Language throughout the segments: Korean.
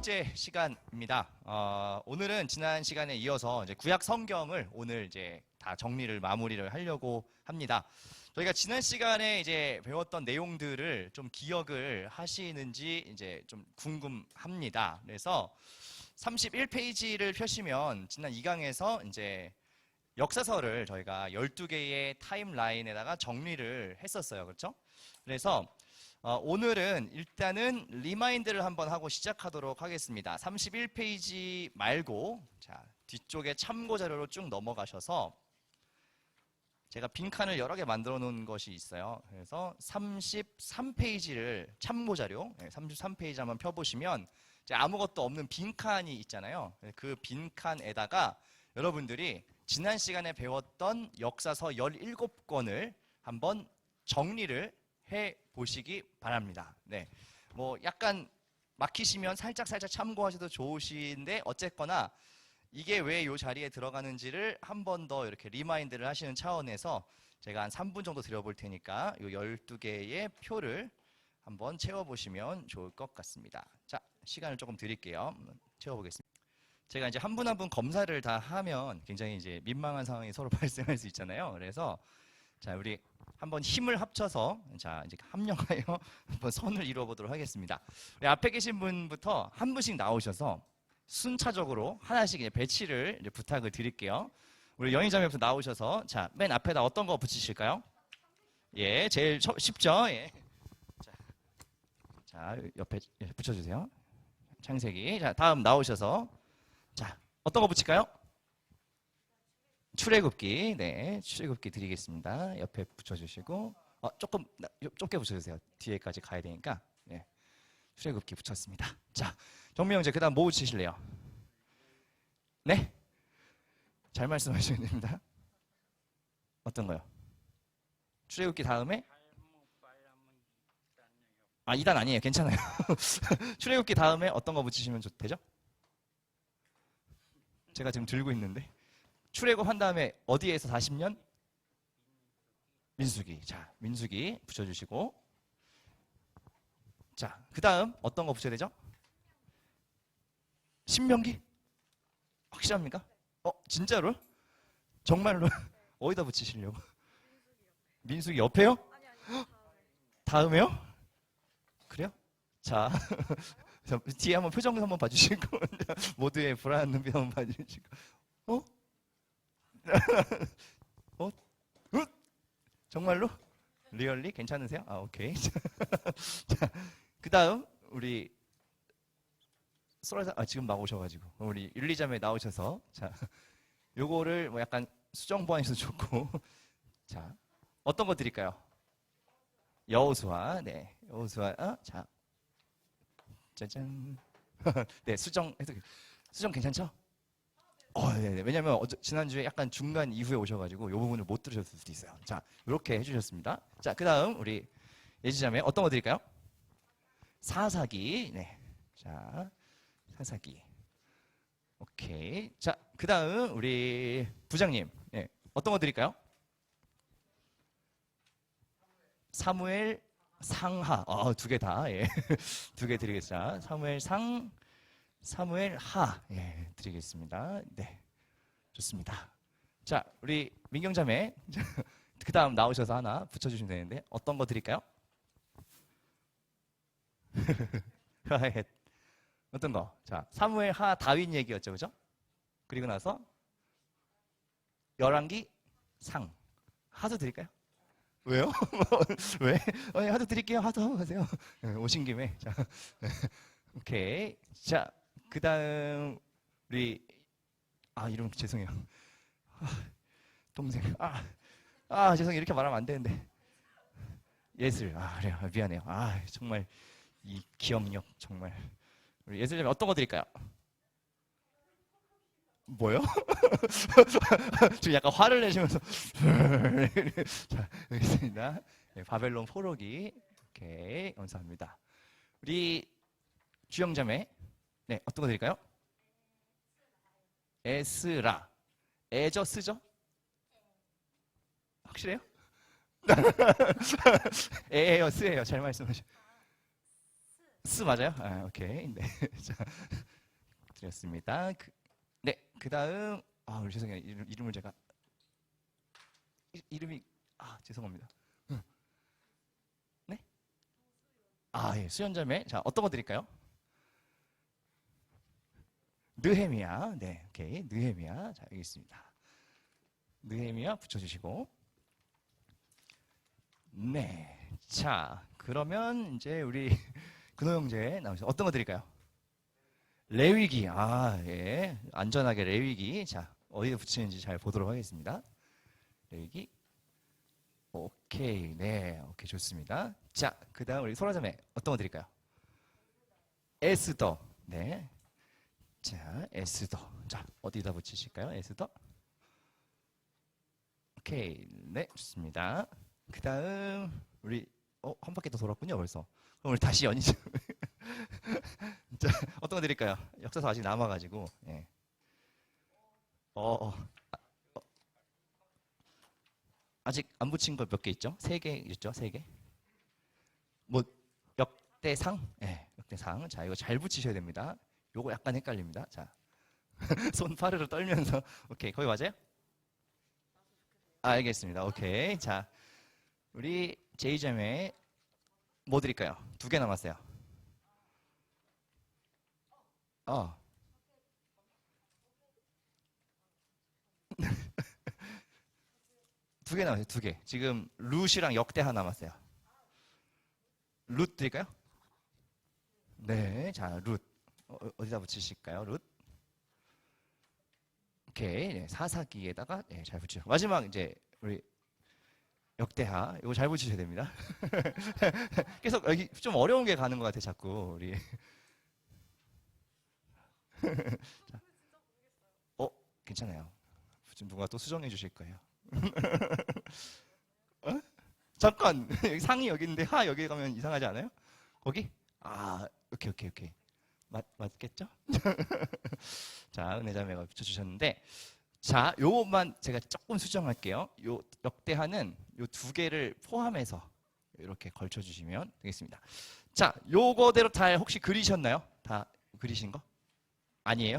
번째 시간입니다. 오늘은 지난 시간에 이어서 이제 구약 성경을 오늘 이제 다 정리를 마무리를 하려고 합니다. 저희가 지난 시간에 이제 배웠던 내용들을 좀 기억을 하시는지 이제 좀 궁금합니다. 그래서 31페이지를 펴시면 지난 2강에서 이제 역사서를 저희가 12개의 타임라인에다가 정리를 했었어요. 그렇죠? 그래서 오늘은 일단은 리마인드를 한번 하고 시작하도록 하겠습니다. 31페이지 말고 자, 뒤쪽에 참고 자료로 쭉 넘어가셔서 제가 빈칸을 여러 개 만들어 놓은 것이 있어요. 그래서 33페이지를 참고 자료 33페이지 한번 펴보시면 이제 아무것도 없는 빈칸이 있잖아요. 그 빈칸에다가 여러분들이 지난 시간에 배웠던 역사서 17권을 한번 정리를 해 보시기 바랍니다. 네. 뭐 약간 막히시면 살짝 참고하셔도 좋으신데 어쨌거나 이게 왜 이 자리에 들어가는지를 한 번 더 이렇게 리마인드를 하시는 차원에서 제가 한 3분 정도 드려볼 테니까 이 12개의 표를 한번 채워보시면 좋을 것 같습니다. 자, 시간을 조금 드릴게요. 채워보겠습니다. 제가 이제 한 분 한 분 검사를 다 하면 굉장히 이제 민망한 상황이 서로 발생할 수 있잖아요. 그래서 자, 우리 한번 힘을 합쳐서 자 이제 합력하여 한번 선을 이루어보도록 하겠습니다. 우리 앞에 계신 분부터 한 분씩 나오셔서 순차적으로 하나씩 이제 배치를 이제 부탁을 드릴게요. 우리 연희자매부터 나오셔서 자 맨 앞에다 어떤 거 붙이실까요? 예, 제일 쉽죠. 예. 자 옆에 붙여주세요. 창세기. 자 다음 나오셔서 자 어떤 거 붙일까요? 출애굽기. 네, 출애굽기 드리겠습니다. 옆에 붙여주시고 조금 좁게 붙여주세요. 뒤에까지 가야 되니까. 네, 출애굽기 붙였습니다. 자, 정미 형제 그다음 뭐 붙이실래요? 네, 잘 말씀하시면 됩니다. 어떤 거요? 출애굽기 다음에? 아, 2단 아니에요. 괜찮아요. 출애굽기 다음에 어떤 거 붙이시면 되죠? 제가 지금 들고 있는데. 출애굽 한 다음에 어디에서 40년? 민수기. 자, 민수기 붙여주시고. 자, 그 다음 어떤 거 붙여야 되죠? 신명기? 확실합니까? 진짜로? 정말로? 어디다 붙이시려고? 민수기 옆에요? 다음에요? 그래요? 자, 뒤에 한번 표정 한번 봐주시고 모두의 불안한 눈빛 한번 봐주시고. 정말로? 리얼리? 괜찮으세요? 아, 오케이. 자, 그 다음, 우리, 지금 나오셔가지고, 우리 윤리자매 나오셔서, 자, 요거를 뭐 약간 수정 보완해서 좋고, 자, 어떤 거 드릴까요? 여호수아, 네, 여호수아, 자, 짜잔. 네, 수정 괜찮죠? 네. 왜냐면 지난주에 약간 중간 이후에 오셔가지고 이 부분을 못 들으셨을 수도 있어요. 자, 이렇게 해주셨습니다. 자, 그 다음 우리 예지자매 어떤 거 드릴까요? 사사기. 네. 자, 사사기. 오케이. 자, 그 다음 우리 부장님. 네. 어떤 거 드릴까요? 사무엘 상하. 두 개 다. 예. 두 개 드리겠습니다. 사무엘 하. 예, 드리겠습니다. 네. 좋습니다. 자, 우리 민경자매. 그 다음 나오셔서 하나 붙여주시면 되는데, 어떤 거 드릴까요? 어떤 거? 자, 사무엘 하 다윈 얘기였죠. 그죠? 그리고 나서, 열왕기 상. 하도 드릴까요? 왜요? 왜? 하도 드릴게요. 하도 하고 가세요. 오신 김에. 자, 오케이. 자, 그 다음 우리 이름 죄송해요. 동생 죄송해요. 이렇게 말하면 안 되는데 예슬. 그래요. 미안해요. 정말 이 기억력 정말. 우리 예슬님 어떤 거 드릴까요? 뭐요? 지금 약간 화를 내시면서 자, 알겠습니다. 네, 바벨론 포로기. 오케이, 감사합니다. 우리 주영자매. 네, 어떤 거 드릴까요? 에스라. 에죠, 쓰죠? 확실해요? 에예요, 쓰예요. 잘 말씀하시죠. 스 맞아요? 아, 오케이. 네. 자, 드렸습니다. 네, 그 다음, 우리 죄송해요. 이름을 제가, 이름이, 죄송합니다. 네? 예, 수연자매. 자, 어떤 거 드릴까요? 느헤미야. 네, 오케이. 느헤미야. 자, 여기 있습니다. 느헤미야 붙여주시고. 네. 자, 그러면 이제 우리 근호 형제 나오셔서 어떤 거 드릴까요? 레위기. 예. 안전하게 레위기. 자, 어디에 붙이는지 잘 보도록 하겠습니다. 레위기. 오케이. 네. 오케이. 좋습니다. 자, 그 다음 우리 소라자매 어떤 거 드릴까요? 에스더. 네. 자, 에스더. 자, 어디다 붙이실까요? 에스더. 오케이. 네. 좋습니다. 그 다음 우리 한 바퀴 더 돌았군요 벌써. 그럼 우리 다시 연이죠. 자, 어떤 거 드릴까요? 역사서 아직 남아가지고. 예. 아직 안 붙인 거 몇 개 있죠? 3개 있죠? 3개. 뭐 역대상? 예, 역대상. 자, 이거 잘 붙이셔야 됩니다. 요거 약간 헷갈립니다. 자, 손 파르르 떨면서. 오케이, 거기 맞아요? 알겠습니다. 오케이. 자, 우리 제이점에 뭐 드릴까요? 2개 남았어요. 2개 남았어요. 2개. 지금 룻이랑 역대하 남았어요. 룻 드릴까요? 네. 자, 룻. 어디다 붙이실까요? 룻. 오케이. 네, 사사기에다가 네, 잘 붙이죠. 마지막 이제 우리 역대하. 이거 잘 붙이셔야 됩니다. 계속 여기 좀 어려운 게 가는 것 같아, 자꾸 우리. 자, 괜찮아요. 지금 누가 또 수정해 주실 거예요. 잠깐 상이 여기 있는데 하 여기 가면 이상하지 않아요? 거기? 오케이. 맞겠죠? 자, 은혜자매가 붙여주셨는데, 자, 요것만 제가 조금 수정할게요. 요 역대하는 요 2개를 포함해서 이렇게 걸쳐주시면 되겠습니다. 자, 요거대로 다 혹시 그리셨나요? 다 그리신 거? 아니에요?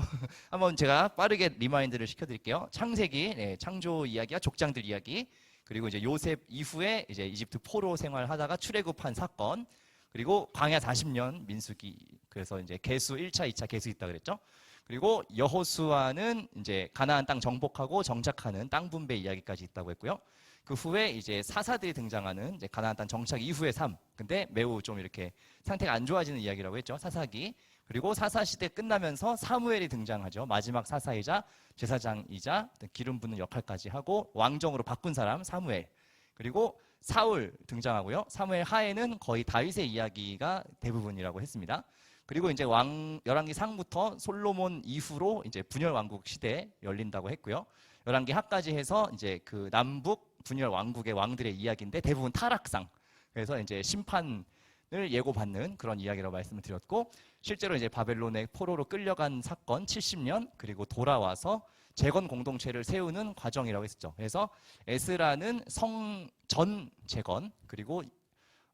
한번 제가 빠르게 리마인드를 시켜드릴게요. 창세기, 네, 창조 이야기와 족장들 이야기, 그리고 이제 요셉 이후에 이제 이집트 포로 생활하다가 출애굽한 사건, 그리고 광야 40년 민수기, 그래서 이제 계수 1차, 2차 계수 있다 그랬죠. 그리고 여호수아는 이제 가나안 땅 정복하고 정착하는 땅 분배 이야기까지 있다고 했고요. 그 후에 이제 사사들이 등장하는 이제 가나안 땅 정착 이후의 삶, 근데 매우 좀 이렇게 상태가 안 좋아지는 이야기라고 했죠. 사사기. 그리고 사사 시대 끝나면서 사무엘이 등장하죠. 마지막 사사이자 제사장이자 기름 붓는 역할까지 하고 왕정으로 바꾼 사람 사무엘. 그리고 사울 등장하고요. 사무엘 하에는 거의 다윗의 이야기가 대부분이라고 했습니다. 그리고 이제 열왕기 상부터 솔로몬 이후로 이제 분열 왕국 시대 열린다고 했고요. 열왕기 하까지 해서 이제 그 남북 분열 왕국의 왕들의 이야기인데 대부분 타락상. 그래서 이제 심판을 예고받는 그런 이야기라고 말씀을 드렸고, 실제로 이제 바벨론의 포로로 끌려간 사건 70년, 그리고 돌아와서 재건 공동체를 세우는 과정이라고 했었죠. 그래서 에스라는 성전 재건, 그리고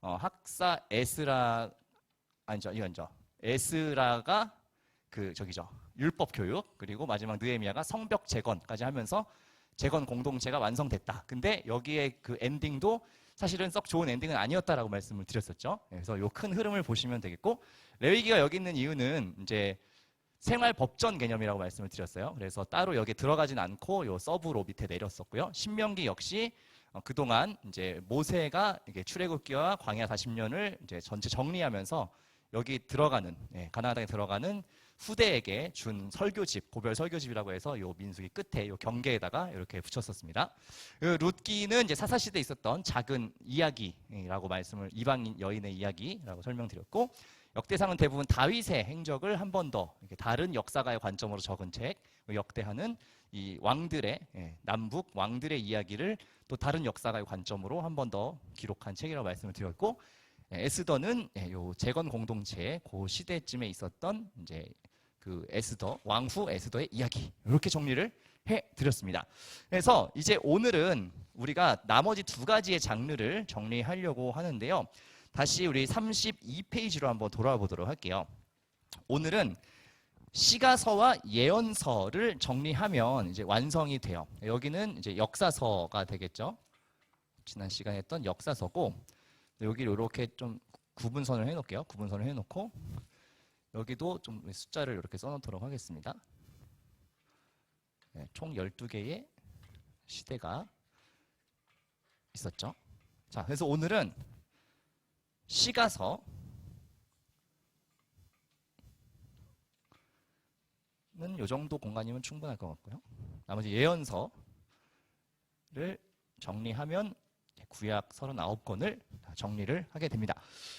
학사 에스라 이건죠. 에스라가 율법 교육, 그리고 마지막 느헤미야가 성벽 재건까지 하면서 재건 공동체가 완성됐다. 근데 여기에 그 엔딩도 사실은 썩 좋은 엔딩은 아니었다라고 말씀을 드렸었죠. 그래서 요 큰 흐름을 보시면 되겠고, 레위기가 여기 있는 이유는 이제 생활 법전 개념이라고 말씀을 드렸어요. 그래서 따로 여기 들어가진 않고 요 서브로 밑에 내렸었고요. 신명기 역시 그동안 이제 모세가 이게 출애굽기와 광야 40년을 이제 전체 정리하면서 여기 들어가는 가나안 땅에 들어가는 후대에게 준 설교집, 고별 설교집이라고 해서 요 민수기 끝에 요 경계에다가 이렇게 붙였었습니다. 룻기는 이제 사사 시대에 있었던 작은 이야기라고 말씀을, 이방인 여인의 이야기라고 설명드렸고, 역대상은 대부분 다윗의 행적을 한 번 더 다른 역사가의 관점으로 적은 책, 역대하는 이 왕들의 남북 왕들의 이야기를 또 다른 역사가의 관점으로 한 번 더 기록한 책이라고 말씀을 드렸고, 에스더는 요 재건 공동체 그 시대쯤에 있었던 이제 그 에스더 왕후 에스더의 이야기, 이렇게 정리를 해드렸습니다. 그래서 이제 오늘은 우리가 나머지 2가지의 장르를 정리하려고 하는데요. 다시 우리 32페이지로 한번 돌아와 보도록 할게요. 오늘은 시가서와 예언서를 정리하면 이제 완성이 돼요. 여기는 이제 역사서가 되겠죠. 지난 시간에 했던 역사서고, 여기를 이렇게 좀 구분선을 해놓을게요. 구분선을 해놓고 여기도 좀 숫자를 이렇게 써놓도록 하겠습니다. 네, 총 12개의 시대가 있었죠. 자, 그래서 오늘은 시가서는 이 정도 공간이면 충분할 것 같고요. 나머지 예언서를 정리하면 구약 39권을 정리를 하게 됩니다.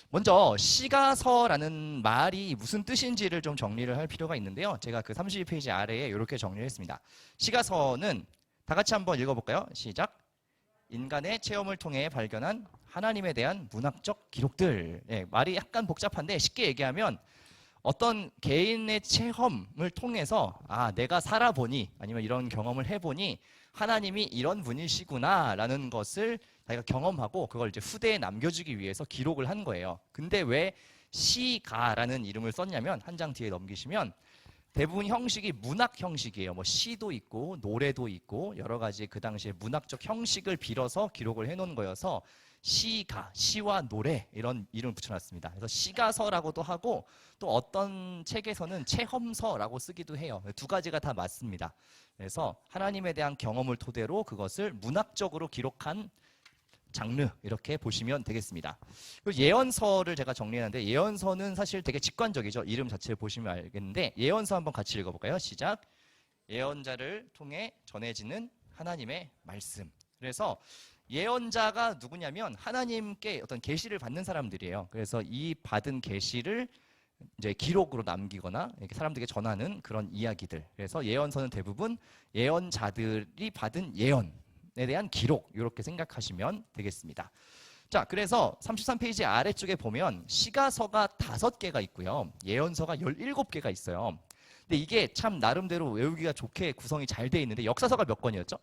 먼저 시가서라는 말이 무슨 뜻인지를 좀 정리를 할 필요가 있는데요. 제가 그 32페이지 아래에 이렇게 정리를 했습니다. 시가서는 다 같이 한번 읽어볼까요? 시작. 인간의 체험을 통해 발견한 하나님에 대한 문학적 기록들. 네, 말이 약간 복잡한데 쉽게 얘기하면 어떤 개인의 체험을 통해서 내가 살아보니 아니면 이런 경험을 해보니 하나님이 이런 분이시구나 라는 것을 자기가 경험하고 그걸 이제 후대에 남겨주기 위해서 기록을 한 거예요. 근데 왜 시가라는 이름을 썼냐면 한 장 뒤에 넘기시면 대부분 형식이 문학 형식이에요. 뭐 시도 있고 노래도 있고 여러 가지 그 당시에 문학적 형식을 빌어서 기록을 해놓은 거여서 시가, 시와 노래 이런 이름을 붙여놨습니다. 그래서 시가서라고도 하고 또 어떤 책에서는 체험서라고 쓰기도 해요. 두 가지가 다 맞습니다. 그래서 하나님에 대한 경험을 토대로 그것을 문학적으로 기록한 장르 이렇게 보시면 되겠습니다. 그리고 예언서를 제가 정리했는데 예언서는 사실 되게 직관적이죠. 이름 자체를 보시면 알겠는데 예언서 한번 같이 읽어볼까요? 시작. 예언자를 통해 전해지는 하나님의 말씀. 그래서 예언자가 누구냐면 하나님께 어떤 계시를 받는 사람들이에요. 그래서 이 받은 계시를 이제 기록으로 남기거나 이렇게 사람들에게 전하는 그런 이야기들. 그래서 예언서는 대부분 예언자들이 받은 예언에 대한 기록 이렇게 생각하시면 되겠습니다. 자, 그래서 33페이지 아래쪽에 보면 시가서가 5개가 있고요. 예언서가 17개가 있어요. 근데 이게 참 나름대로 외우기가 좋게 구성이 잘 돼 있는데 역사서가 몇 권이었죠?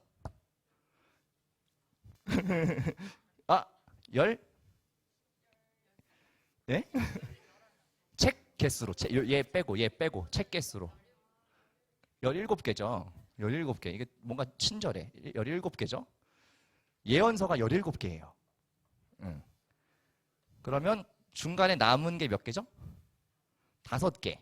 네? 책 개수로, 얘 빼고 책 개수로 17개죠. 17개. 이게 뭔가 친절해. 17개죠. 예언서가 17개예요. 그러면 중간에 남은 게 몇 개죠? 5개.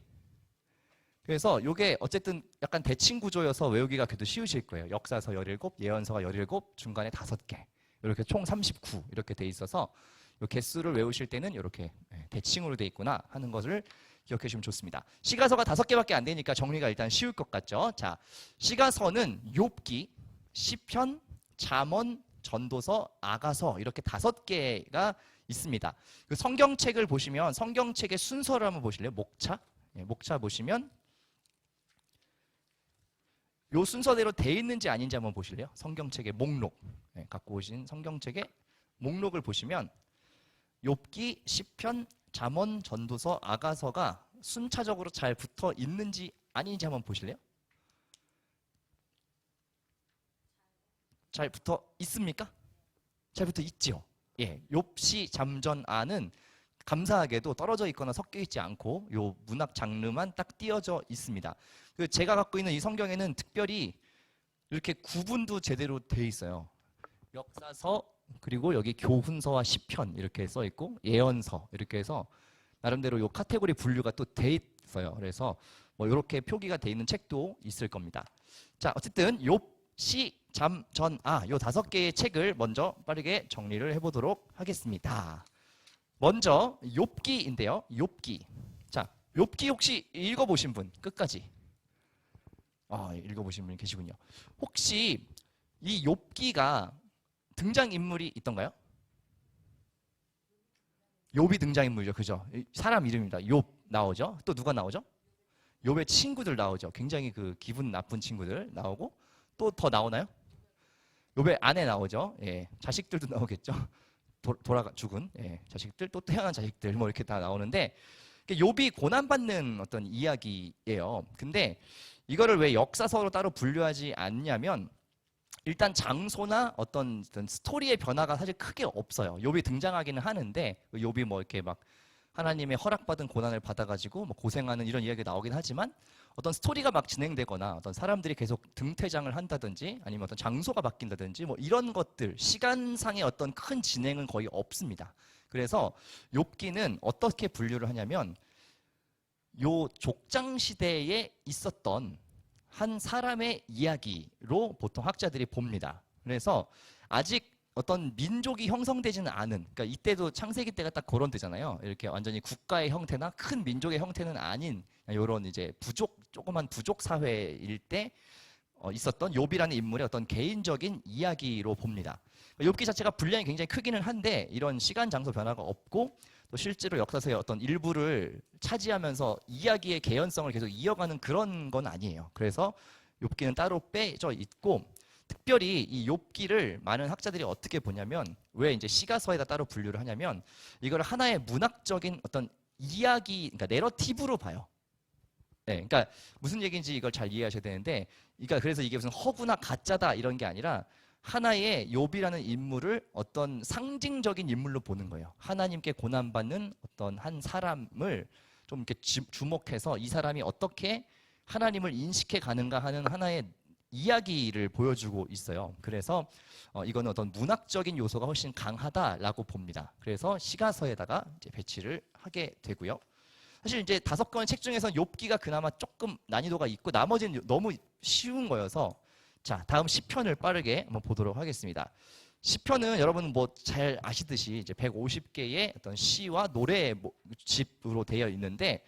그래서 이게 어쨌든 약간 대칭 구조여서 외우기가 그래도 쉬우실 거예요. 역사서 17, 예언서가 17, 중간에 5개. 이렇게 총 39 이렇게 돼 있어서 이 개수를 외우실 때는 이렇게 대칭으로 돼 있구나 하는 것을 기억해 주시면 좋습니다. 시가서가 5개밖에 안 되니까 정리가 일단 쉬울 것 같죠. 자, 시가서는 욥기, 시편, 잠언, 전도서, 아가서 이렇게 5개가 있습니다. 그 성경책을 보시면 성경책의 순서를 한번 보실래요? 목차? 목차 보시면 요 순서대로 돼 있는지 아닌지 한번 보실래요? 성경책의 목록. 갖고 오신 성경책의 목록을 보시면 욥기, 시편, 잠언, 전도서, 아가서가 순차적으로 잘 붙어 있는지 아닌지 한번 보실래요? 잘 붙어 있습니까? 잘 붙어 있지요. 예, 욥시, 잠전, 아는 감사하게도 떨어져 있거나 섞여 있지 않고 요 문학 장르만 딱 띄어져 있습니다. 제가 갖고 있는 이 성경에는 특별히 이렇게 구분도 제대로 돼 있어요. 역사서 그리고 여기 교훈서와 시편 이렇게 써 있고 예언서 이렇게 해서 나름대로 요 카테고리 분류가 또 돼 있어요. 그래서 뭐 이렇게 표기가 돼 있는 책도 있을 겁니다. 자, 어쨌든 욥, 시, 잠, 전, 요 5개의 책을 먼저 빠르게 정리를 해보도록 하겠습니다. 먼저 욥기인데요. 욥기. 자, 욥기 혹시 읽어보신 분 끝까지? 읽어보신 분 계시군요. 혹시 이 욥기가 등장인물이 있던가요? 욥이 등장인물이죠. 그죠? 사람 이름입니다. 욥 나오죠. 또 누가 나오죠? 욥의 친구들 나오죠. 굉장히 그 기분 나쁜 친구들 나오고 또 더 나오나요? 욥의 아내 나오죠. 예, 자식들도 나오겠죠. 돌아가 죽은 자식들 또 태어난 자식들 뭐 이렇게 다 나오는데 욥이 고난받는 어떤 이야기예요. 근데 이거를 왜 역사서로 따로 분류하지 않냐면 일단 장소나 어떤 스토리의 변화가 사실 크게 없어요. 욥이 등장하기는 하는데 욥이 뭐 이렇게 막 하나님의 허락받은 고난을 받아가지고 뭐 고생하는 이런 이야기가 나오긴 하지만 어떤 스토리가 막 진행되거나 어떤 사람들이 계속 등퇴장을 한다든지 아니면 어떤 장소가 바뀐다든지 뭐 이런 것들 시간상의 어떤 큰 진행은 거의 없습니다. 그래서 욥기는 어떻게 분류를 하냐면 요 족장 시대에 있었던 한 사람의 이야기로 보통 학자들이 봅니다. 그래서 아직 어떤 민족이 형성되지는 않은, 그러니까 이때도 창세기 때가 딱 그런 때잖아요. 이렇게 완전히 국가의 형태나 큰 민족의 형태는 아닌 이런 이제 조그만 부족 사회일 때 있었던 욥이라는 인물의 어떤 개인적인 이야기로 봅니다. 욥기 자체가 분량이 굉장히 크기는 한데 이런 시간 장소 변화가 없고 또 실제로 역사서의 어떤 일부를 차지하면서 이야기의 개연성을 계속 이어가는 그런 건 아니에요. 그래서 욥기는 따로 빼져 있고 특별히 이 욥기를 많은 학자들이 어떻게 보냐면 왜 이제 시가서에다 따로 분류를 하냐면 이걸 하나의 문학적인 어떤 이야기, 그러니까 내러티브로 봐요. 네, 그러니까 무슨 얘기인지 이걸 잘 이해하셔야 되는데, 그러니까 그래서 이게 무슨 허구나 가짜다 이런 게 아니라 하나의 욥이라는 인물을 어떤 상징적인 인물로 보는 거예요. 하나님께 고난받는 어떤 한 사람을 좀 이렇게 주목해서 이 사람이 어떻게 하나님을 인식해 가는가 하는 하나의 이야기를 보여주고 있어요. 그래서 이거는 어떤 문학적인 요소가 훨씬 강하다라고 봅니다. 그래서 시가서에다가 이제 배치를 하게 되고요. 사실 이제 5권의 책 중에서 욥기가 그나마 조금 난이도가 있고 나머지는 너무 쉬운 거여서 자, 다음 시편을 빠르게 한번 보도록 하겠습니다. 시편은 여러분 뭐 잘 아시듯이 이제 150개의 어떤 시와 노래 집으로 되어 있는데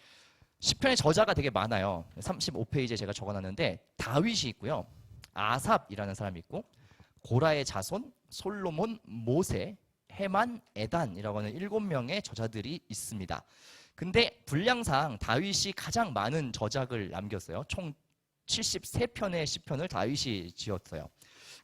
시편의 저자가 되게 많아요. 35페이지에 제가 적어놨는데 다윗이 있고요. 아삽이라는 사람이 있고 고라의 자손, 솔로몬, 모세, 헤만, 에단이라고 하는 7명의 저자들이 있습니다. 근데 분량상 다윗이 가장 많은 저작을 남겼어요. 총 73편의 시편을 다윗이 지었어요.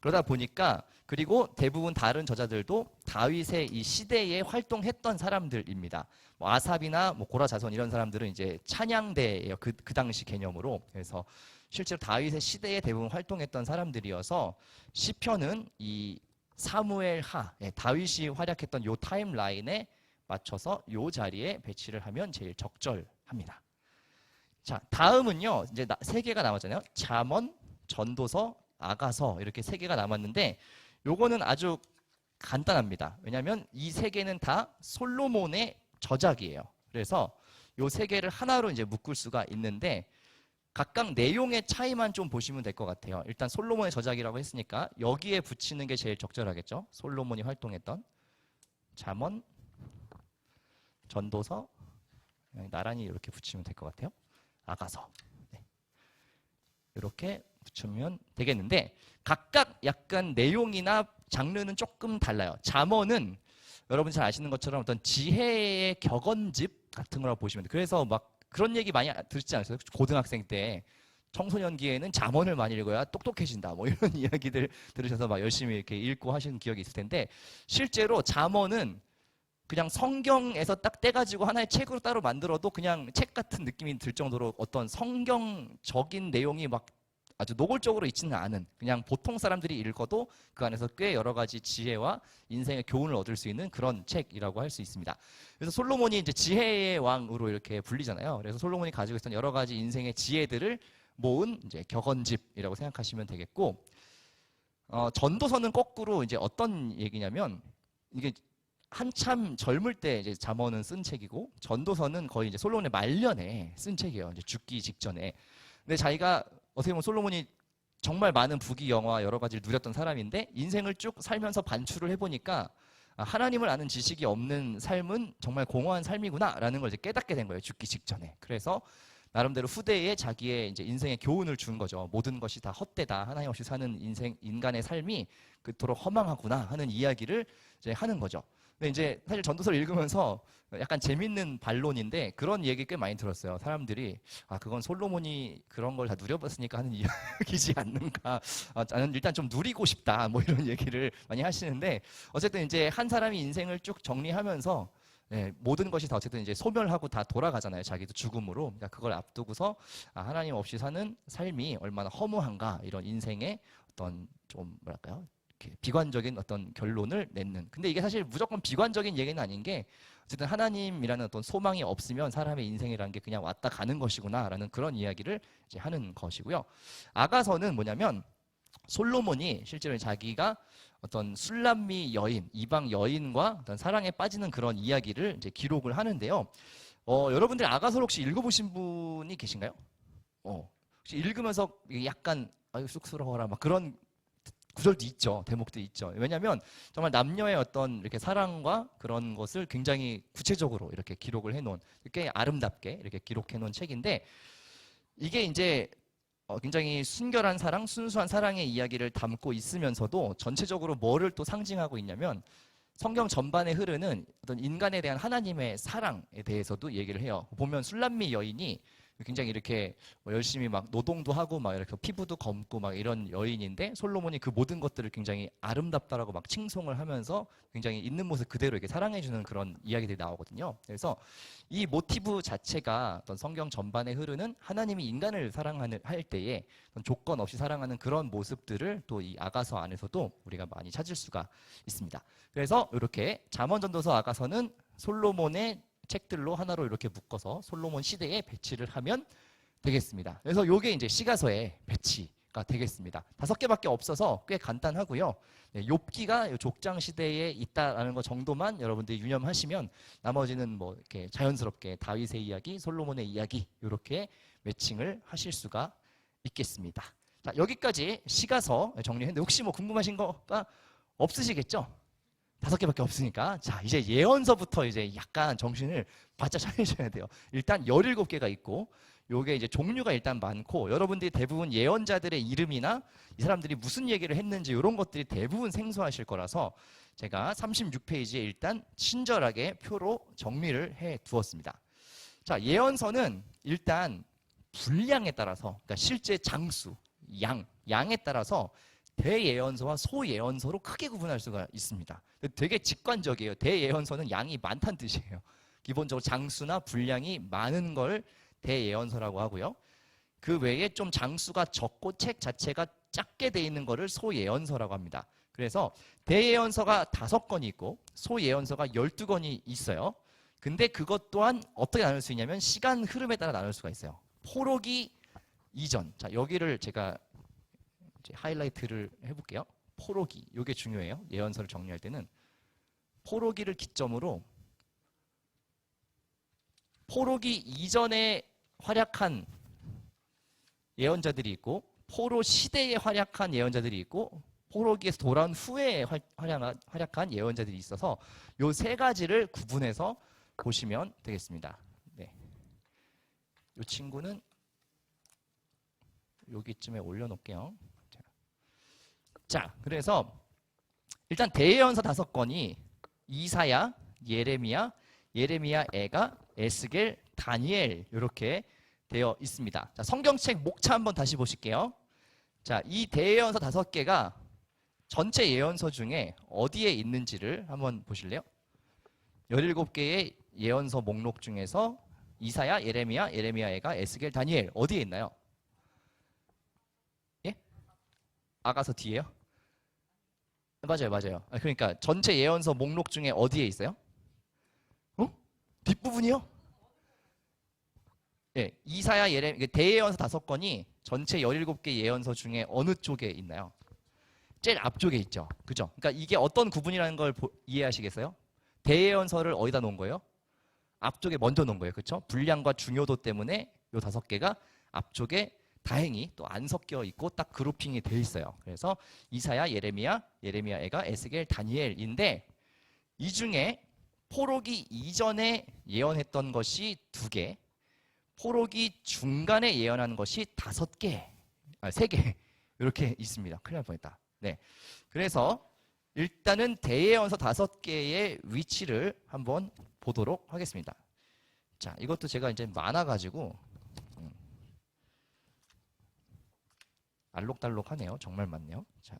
그러다 보니까 그리고 대부분 다른 저자들도 다윗의 이 시대에 활동했던 사람들입니다. 뭐 아삽이나 뭐 고라 자손 이런 사람들은 이제 찬양대예요. 그 당시 개념으로. 그래서 실제로 다윗의 시대에 대부분 활동했던 사람들이어서 시편은 이 사무엘하, 다윗이 활약했던 요 타임라인에 맞춰서 요 자리에 배치를 하면 제일 적절합니다. 자, 다음은요. 이제 3개가 남았잖아요. 잠언, 전도서, 아가서 이렇게 3개가 남았는데 요거는 아주 간단합니다. 왜냐하면 이 3개는 다 솔로몬의 저작이에요. 그래서 요 3개를 하나로 이제 묶을 수가 있는데 각각 내용의 차이만 좀 보시면 될 것 같아요. 일단 솔로몬의 저작이라고 했으니까 여기에 붙이는 게 제일 적절하겠죠. 솔로몬이 활동했던 잠언, 전도서, 나란히 이렇게 붙이면 될 것 같아요. 아가서. 네. 이렇게 붙이면 되겠는데 각각 약간 내용이나 장르는 조금 달라요. 잠언은 여러분 잘 아시는 것처럼 어떤 지혜의 격언집 같은 거라고 보시면 돼요. 그래서 막 그런 얘기 많이 들으시지 않으세요? 고등학생 때 청소년기에는 잠언을 많이 읽어야 똑똑해진다 뭐 이런 이야기들 들으셔서 막 열심히 이렇게 읽고 하시는 기억이 있을 텐데 실제로 잠언은 그냥 성경에서 딱 떼가지고 하나의 책으로 따로 만들어도 그냥 책 같은 느낌이 들 정도로 어떤 성경적인 내용이 막 아주 노골적으로 있지는 않은 그냥 보통 사람들이 읽어도 그 안에서 꽤 여러 가지 지혜와 인생의 교훈을 얻을 수 있는 그런 책이라고 할 수 있습니다. 그래서 솔로몬이 이제 지혜의 왕으로 이렇게 불리잖아요. 그래서 솔로몬이 가지고 있었던 여러 가지 인생의 지혜들을 모은 이제 격언집이라고 생각하시면 되겠고, 전도서는 거꾸로 이제 어떤 얘기냐면 이게 한참 젊을 때 이제 잠언은 쓴 책이고 전도서는 거의 이제 솔로몬의 말년에 쓴 책이에요. 이제 죽기 직전에. 근데 자기가 어떻게 보면 솔로몬이 정말 많은 부귀영화 여러 가지를 누렸던 사람인데 인생을 쭉 살면서 반추를 해보니까 하나님을 아는 지식이 없는 삶은 정말 공허한 삶이구나라는 걸 이제 깨닫게 된 거예요. 죽기 직전에. 그래서 나름대로 후대에 자기의 이제 인생의 교훈을 준 거죠. 모든 것이 다 헛되다. 하나님 없이 사는 인간의 삶이 그토록 허망하구나 하는 이야기를 이제 하는 거죠. 근데 이제 사실 전도서를 읽으면서 약간 재밌는 반론인데 그런 얘기 꽤 많이 들었어요. 사람들이 그건 솔로몬이 그런 걸 다 누려봤으니까 하는 이야기지 않는가. 나는 일단 좀 누리고 싶다. 뭐 이런 얘기를 많이 하시는데 어쨌든 이제 한 사람이 인생을 쭉 정리하면서 예, 모든 것이 다 어쨌든 이제 소멸하고 다 돌아가잖아요. 자기도 죽음으로. 그러니까 그걸 앞두고서 하나님 없이 사는 삶이 얼마나 허무한가 이런 인생의 어떤 좀 뭐랄까요? 이렇게 비관적인 어떤 결론을 내는. 근데 이게 사실 무조건 비관적인 얘기는 아닌 게 어쨌든 하나님이라는 어떤 소망이 없으면 사람의 인생이라는 게 그냥 왔다 가는 것이구나라는 그런 이야기를 이제 하는 것이고요. 아가서는 뭐냐면 솔로몬이 실제로 자기가 어떤 술람미 여인, 이방 여인과 어떤 사랑에 빠지는 그런 이야기를 이제 기록을 하는데요. 여러분들 아가서를 혹시 읽어보신 분이 계신가요? 혹시 읽으면서 약간 아유 쑥스러워라 막 그런 구절도 있죠. 대목도 있죠. 왜냐하면 정말 남녀의 어떤 이렇게 사랑과 그런 것을 굉장히 구체적으로 이렇게 기록을 해놓은 꽤 아름답게 이렇게 기록해놓은 책인데 이게 이제 굉장히 순결한 사랑, 순수한 사랑의 이야기를 담고 있으면서도 전체적으로 뭐를 또 상징하고 있냐면 성경 전반에 흐르는 어떤 인간에 대한 하나님의 사랑에 대해서도 얘기를 해요. 보면 술람미 여인이 굉장히 이렇게 열심히 막 노동도 하고 막 이렇게 피부도 검고 막 이런 여인인데 솔로몬이 그 모든 것들을 굉장히 아름답다라고 막 칭송을 하면서 굉장히 있는 모습 그대로 이렇게 사랑해주는 그런 이야기들이 나오거든요. 그래서 이 모티브 자체가 어떤 성경 전반에 흐르는 하나님이 인간을 사랑하는 할 때에 조건 없이 사랑하는 그런 모습들을 또 이 아가서 안에서도 우리가 많이 찾을 수가 있습니다. 그래서 이렇게 잠언전도서 아가서는 솔로몬의 책들로 하나로 이렇게 묶어서 솔로몬 시대에 배치를 하면 되겠습니다. 그래서 이게 이제 시가서의 배치가 되겠습니다. 5개밖에 없어서 꽤 간단하고요. 네, 욥기가 족장 시대에 있다라는 것 정도만 여러분들이 유념하시면 나머지는 뭐 이렇게 자연스럽게 다윗의 이야기, 솔로몬의 이야기 이렇게 매칭을 하실 수가 있겠습니다. 자, 여기까지 시가서 정리했는데 혹시 뭐 궁금하신 거가 없으시겠죠? 5개밖에 없으니까. 자, 이제 예언서부터 이제 약간 정신을 바짝 차리셔야 돼요. 일단 17개가 있고, 요게 이제 종류가 일단 많고, 여러분들이 대부분 예언자들의 이름이나 이 사람들이 무슨 얘기를 했는지 이런 것들이 대부분 생소하실 거라서 제가 36페이지에 일단 친절하게 표로 정리를 해 두었습니다. 자, 예언서는 일단 분량에 따라서, 그러니까 실제 장수, 양에 따라서 대예언서와 소예언서로 크게 구분할 수가 있습니다. 되게 직관적이에요. 대예언서는 양이 많다는 뜻이에요. 기본적으로 장수나 분량이 많은 걸 대예언서라고 하고요. 그 외에 좀 장수가 적고 책 자체가 작게 돼 있는 거를 소예언서라고 합니다. 그래서 대예언서가 5건이 있고 소예언서가 12건이 있어요. 근데 그것 또한 어떻게 나눌 수 있냐면 시간 흐름에 따라 나눌 수가 있어요. 포로기 이전. 자, 여기를 제가 하이라이트를 해볼게요. 포로기, 이게 중요해요. 예언서를 정리할 때는 포로기를 기점으로 포로기 이전에 활약한 예언자들이 있고 포로 시대에 활약한 예언자들이 있고 포로기에서 돌아온 후에 활약한 예언자들이 있어서 이 3가지를 구분해서 보시면 되겠습니다. 네. 이 친구는 여기쯤에 올려놓을게요. 자, 그래서 일단 대예언서 5건이 이사야, 예레미야, 애가, 에스겔, 다니엘 이렇게 되어 있습니다. 자, 성경책 목차 한번 다시 보실게요. 자, 이 대예언서 5개가 전체 예언서 중에 어디에 있는지를 한번 보실래요? 17개의 예언서 목록 중에서 이사야, 예레미야, 애가, 에스겔, 다니엘 어디에 있나요? 예? 아가서 뒤에요? 맞아요. 그러니까 전체 예언서 목록 중에 어디에 있어요? 뒷부분이요? 예, 이사야, 예레미야, 대예언서 5건이 전체 17개 예언서 중에 어느 쪽에 있나요? 제일 앞쪽에 있죠. 그죠? 그러니까 이게 어떤 구분이라는 걸 이해하시겠어요? 대예언서를 어디다 놓은 거예요? 앞쪽에 먼저 놓은 거예요. 그렇죠? 분량과 중요도 때문에 이 5개가 앞쪽에 다행히 또 안 섞여 있고 딱 그룹핑이 돼 있어요. 그래서 이사야, 예레미야, 애가, 에스겔, 다니엘인데 이 중에 포로기 이전에 예언했던 것이 2개, 포로기 중간에 예언한 것이 5개, 3개 이렇게 있습니다. 큰일 날 뻔했다. 네, 그래서 일단은 대예언서 5개의 위치를 한번 보도록 하겠습니다. 자, 이것도 제가 이제 많아가지고 알록달록하네요. 정말 많네요. 자,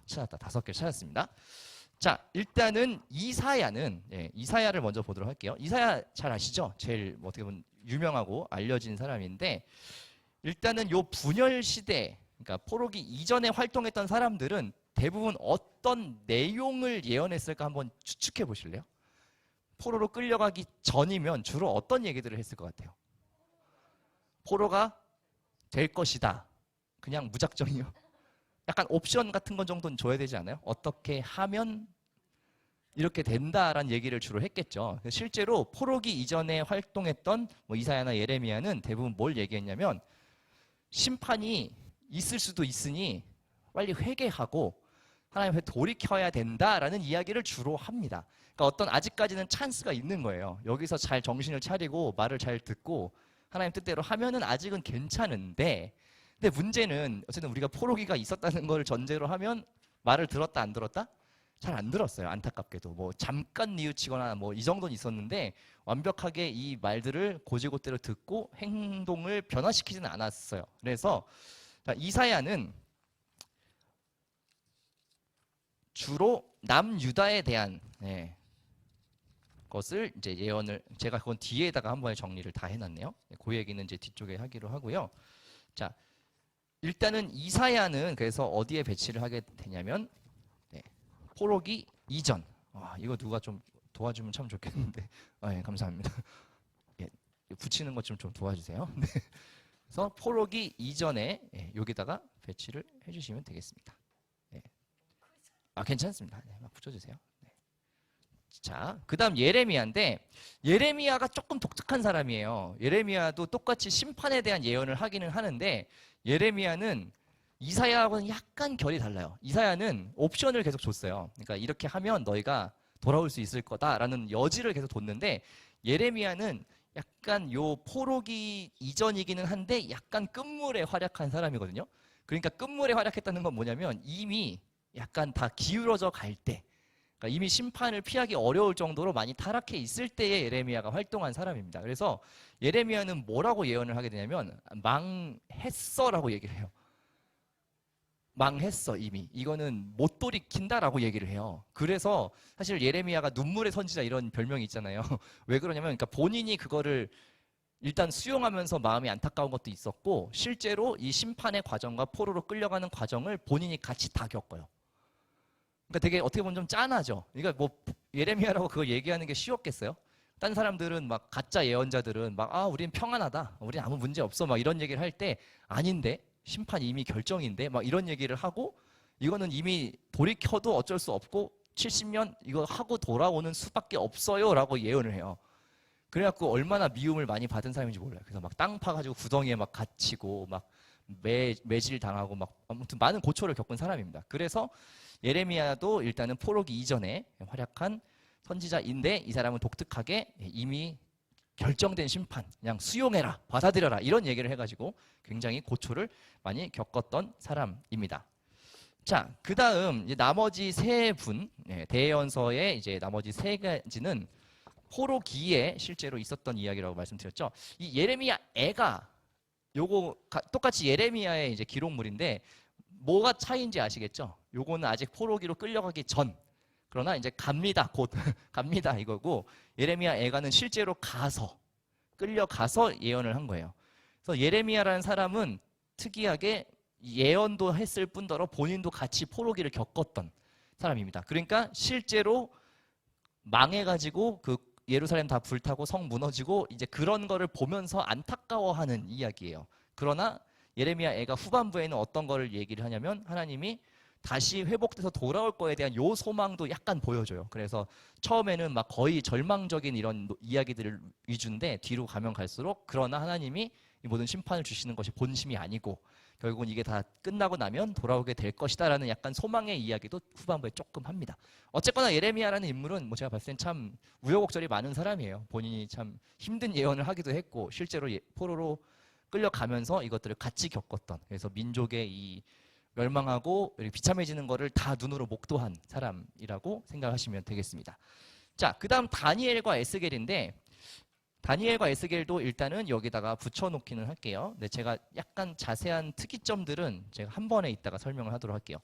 찾았다. 5개 찾았습니다. 자, 일단은 이사야는 이사야를 먼저 보도록 할게요. 이사야 잘 아시죠? 제일 어떻게 보면 유명하고 알려진 사람인데 일단은 요 분열 시대, 그러니까 포로기 이전에 활동했던 사람들은 대부분 어떤 내용을 예언했을까 한번 추측해 보실래요? 포로로 끌려가기 전이면 주로 어떤 얘기들을 했을 것 같아요? 포로가 될 것이다. 그냥 무작정이요. 약간 옵션 같은 건 정도는 줘야 되지 않아요? 어떻게 하면 이렇게 된다라는 얘기를 주로 했겠죠. 실제로 포로기 이전에 활동했던 뭐 이사야나 예레미야는 대부분 뭘 얘기했냐면 심판이 있을 수도 있으니 빨리 회개하고 하나님 앞에 돌이켜야 된다라는 이야기를 주로 합니다. 그러니까 어떤 아직까지는 찬스가 있는 거예요. 여기서 잘 정신을 차리고 말을 잘 듣고 하나님 뜻대로 하면은 아직은 괜찮은데, 근데 문제는 어쨌든 우리가 포로기가 있었다는 걸 전제로 하면 말을 들었다 안 들었다? 잘 안 들었어요. 안타깝게도 뭐 잠깐 뉘우치거나 뭐 이 정도는 있었는데 완벽하게 이 말들을 고지고대로 듣고 행동을 변화시키지는 않았어요. 그래서 이사야는 주로 남유다에 대한 것을 이제 예언을, 제가 그건 뒤에다가 한 번에 정리를 다 해놨네요. 그 얘기는 이제 뒤쪽에 하기로 하고요. 자, 일단은 이사야는 그래서 어디에 배치를 하게 되냐면 포로기 이전. 이거 누가 좀 도와주면 참 좋겠는데. 감사합니다. 붙이는 것 좀 도와주세요. 네. 그래서 포로기 이전에 여기다가 배치를 해주시면 되겠습니다. 괜찮습니다. 막 붙여주세요. 자, 그 다음 예레미야인데 예레미야가 조금 독특한 사람이에요. 예레미야도 똑같이 심판에 대한 예언을 하기는 하는데 예레미야는 이사야하고는 약간 결이 달라요. 이사야는 옵션을 계속 줬어요. 그러니까 이렇게 하면 너희가 돌아올 수 있을 거다라는 여지를 계속 뒀는데 예레미야는 약간 요 포로기 이전이기는 한데 약간 끝물에 활약한 사람이거든요. 그러니까 끝물에 활약했다는 건 뭐냐면 이미 약간 다 기울어져 갈 때, 그러니까 이미 심판을 피하기 어려울 정도로 많이 타락해 있을 때에 예레미야가 활동한 사람입니다. 그래서 예레미야는 뭐라고 예언을 하게 되냐면 망했어라고 얘기를 해요. 망했어 이미. 이거는 못 돌이킨다라고 얘기를 해요. 그래서 사실 예레미야가 눈물의 선지자 이런 별명이 있잖아요. 왜 그러냐면 그러니까 본인이 그거를 일단 수용하면서 마음이 안타까운 것도 있었고 실제로 이 심판의 과정과 포로로 끌려가는 과정을 본인이 같이 다 겪어요. 그러니까 되게 어떻게 보면 좀 짠하죠. 그러니까 뭐 예레미야라고 그거 얘기하는 게 쉬웠겠어요? 딴 사람들은 막 가짜 예언자들은 막 우린 평안하다, 우린 아무 문제 없어 막 이런 얘기를 할 때 아닌데 심판이 이미 결정인데 막 이런 얘기를 하고 이거는 이미 돌이켜도 어쩔 수 없고 70년 이거 하고 돌아오는 수밖에 없어요 라고 예언을 해요. 그래갖고 얼마나 미움을 많이 받은 사람인지 몰라요. 그래서 막 땅 파가지고 구덩이에 막 갇히고 막 매질 당하고 막 아무튼 많은 고초를 겪은 사람입니다. 그래서 예레미야도 일단은 포로기 이전에 활약한 선지자인데 이 사람은 독특하게 이미 결정된 심판 그냥 수용해라, 받아들여라 이런 얘기를 해가지고 굉장히 고초를 많이 겪었던 사람입니다. 자, 그 다음 나머지 세 분, 대예언서의 이제 나머지 세 가지는 포로기에 실제로 있었던 이야기라고 말씀드렸죠. 이 예레미야 애가 요거 똑같이 예레미야의 이제 기록물인데 뭐가 차이인지 아시겠죠? 요거는 아직 포로기로 끌려가기 전. 그러나 이제 갑니다. 곧 갑니다 이거고 예레미야 애가는 실제로 가서 끌려가서 예언을 한 거예요. 그래서 예레미야라는 사람은 특이하게 예언도 했을 뿐더러 본인도 같이 포로기를 겪었던 사람입니다. 그러니까 실제로 망해가지고 그 예루살렘 다 불타고 성 무너지고 이제 그런 거를 보면서 안타까워하는 이야기예요. 그러나 예레미야 애가 후반부에는 어떤 거를 얘기를 하냐면 하나님이 다시 회복돼서 돌아올 거에 대한 요 소망도 약간 보여줘요. 그래서 처음에는 막 거의 절망적인 이런 이야기들을 위주인데 뒤로 가면 갈수록 그러나 하나님이 이 모든 심판을 주시는 것이 본심이 아니고 결국은 이게 다 끝나고 나면 돌아오게 될 것이다라는 약간 소망의 이야기도 후반부에 조금 합니다. 어쨌거나 예레미야라는 인물은 뭐 제가 봤을 땐 참 우여곡절이 많은 사람이에요. 본인이 참 힘든 예언을 하기도 했고 실제로 포로로 끌려가면서 이것들을 같이 겪었던, 그래서 민족의 이 멸망하고 비참해지는 거를 다 눈으로 목도한 사람이라고 생각하시면 되겠습니다. 자, 그 다음 다니엘과 에스겔인데 다니엘과 에스겔도 일단은 여기다가 붙여놓기는 할게요. 근데 제가 약간 자세한 특이점들은 제가 한 번에 이따가 설명을 하도록 할게요.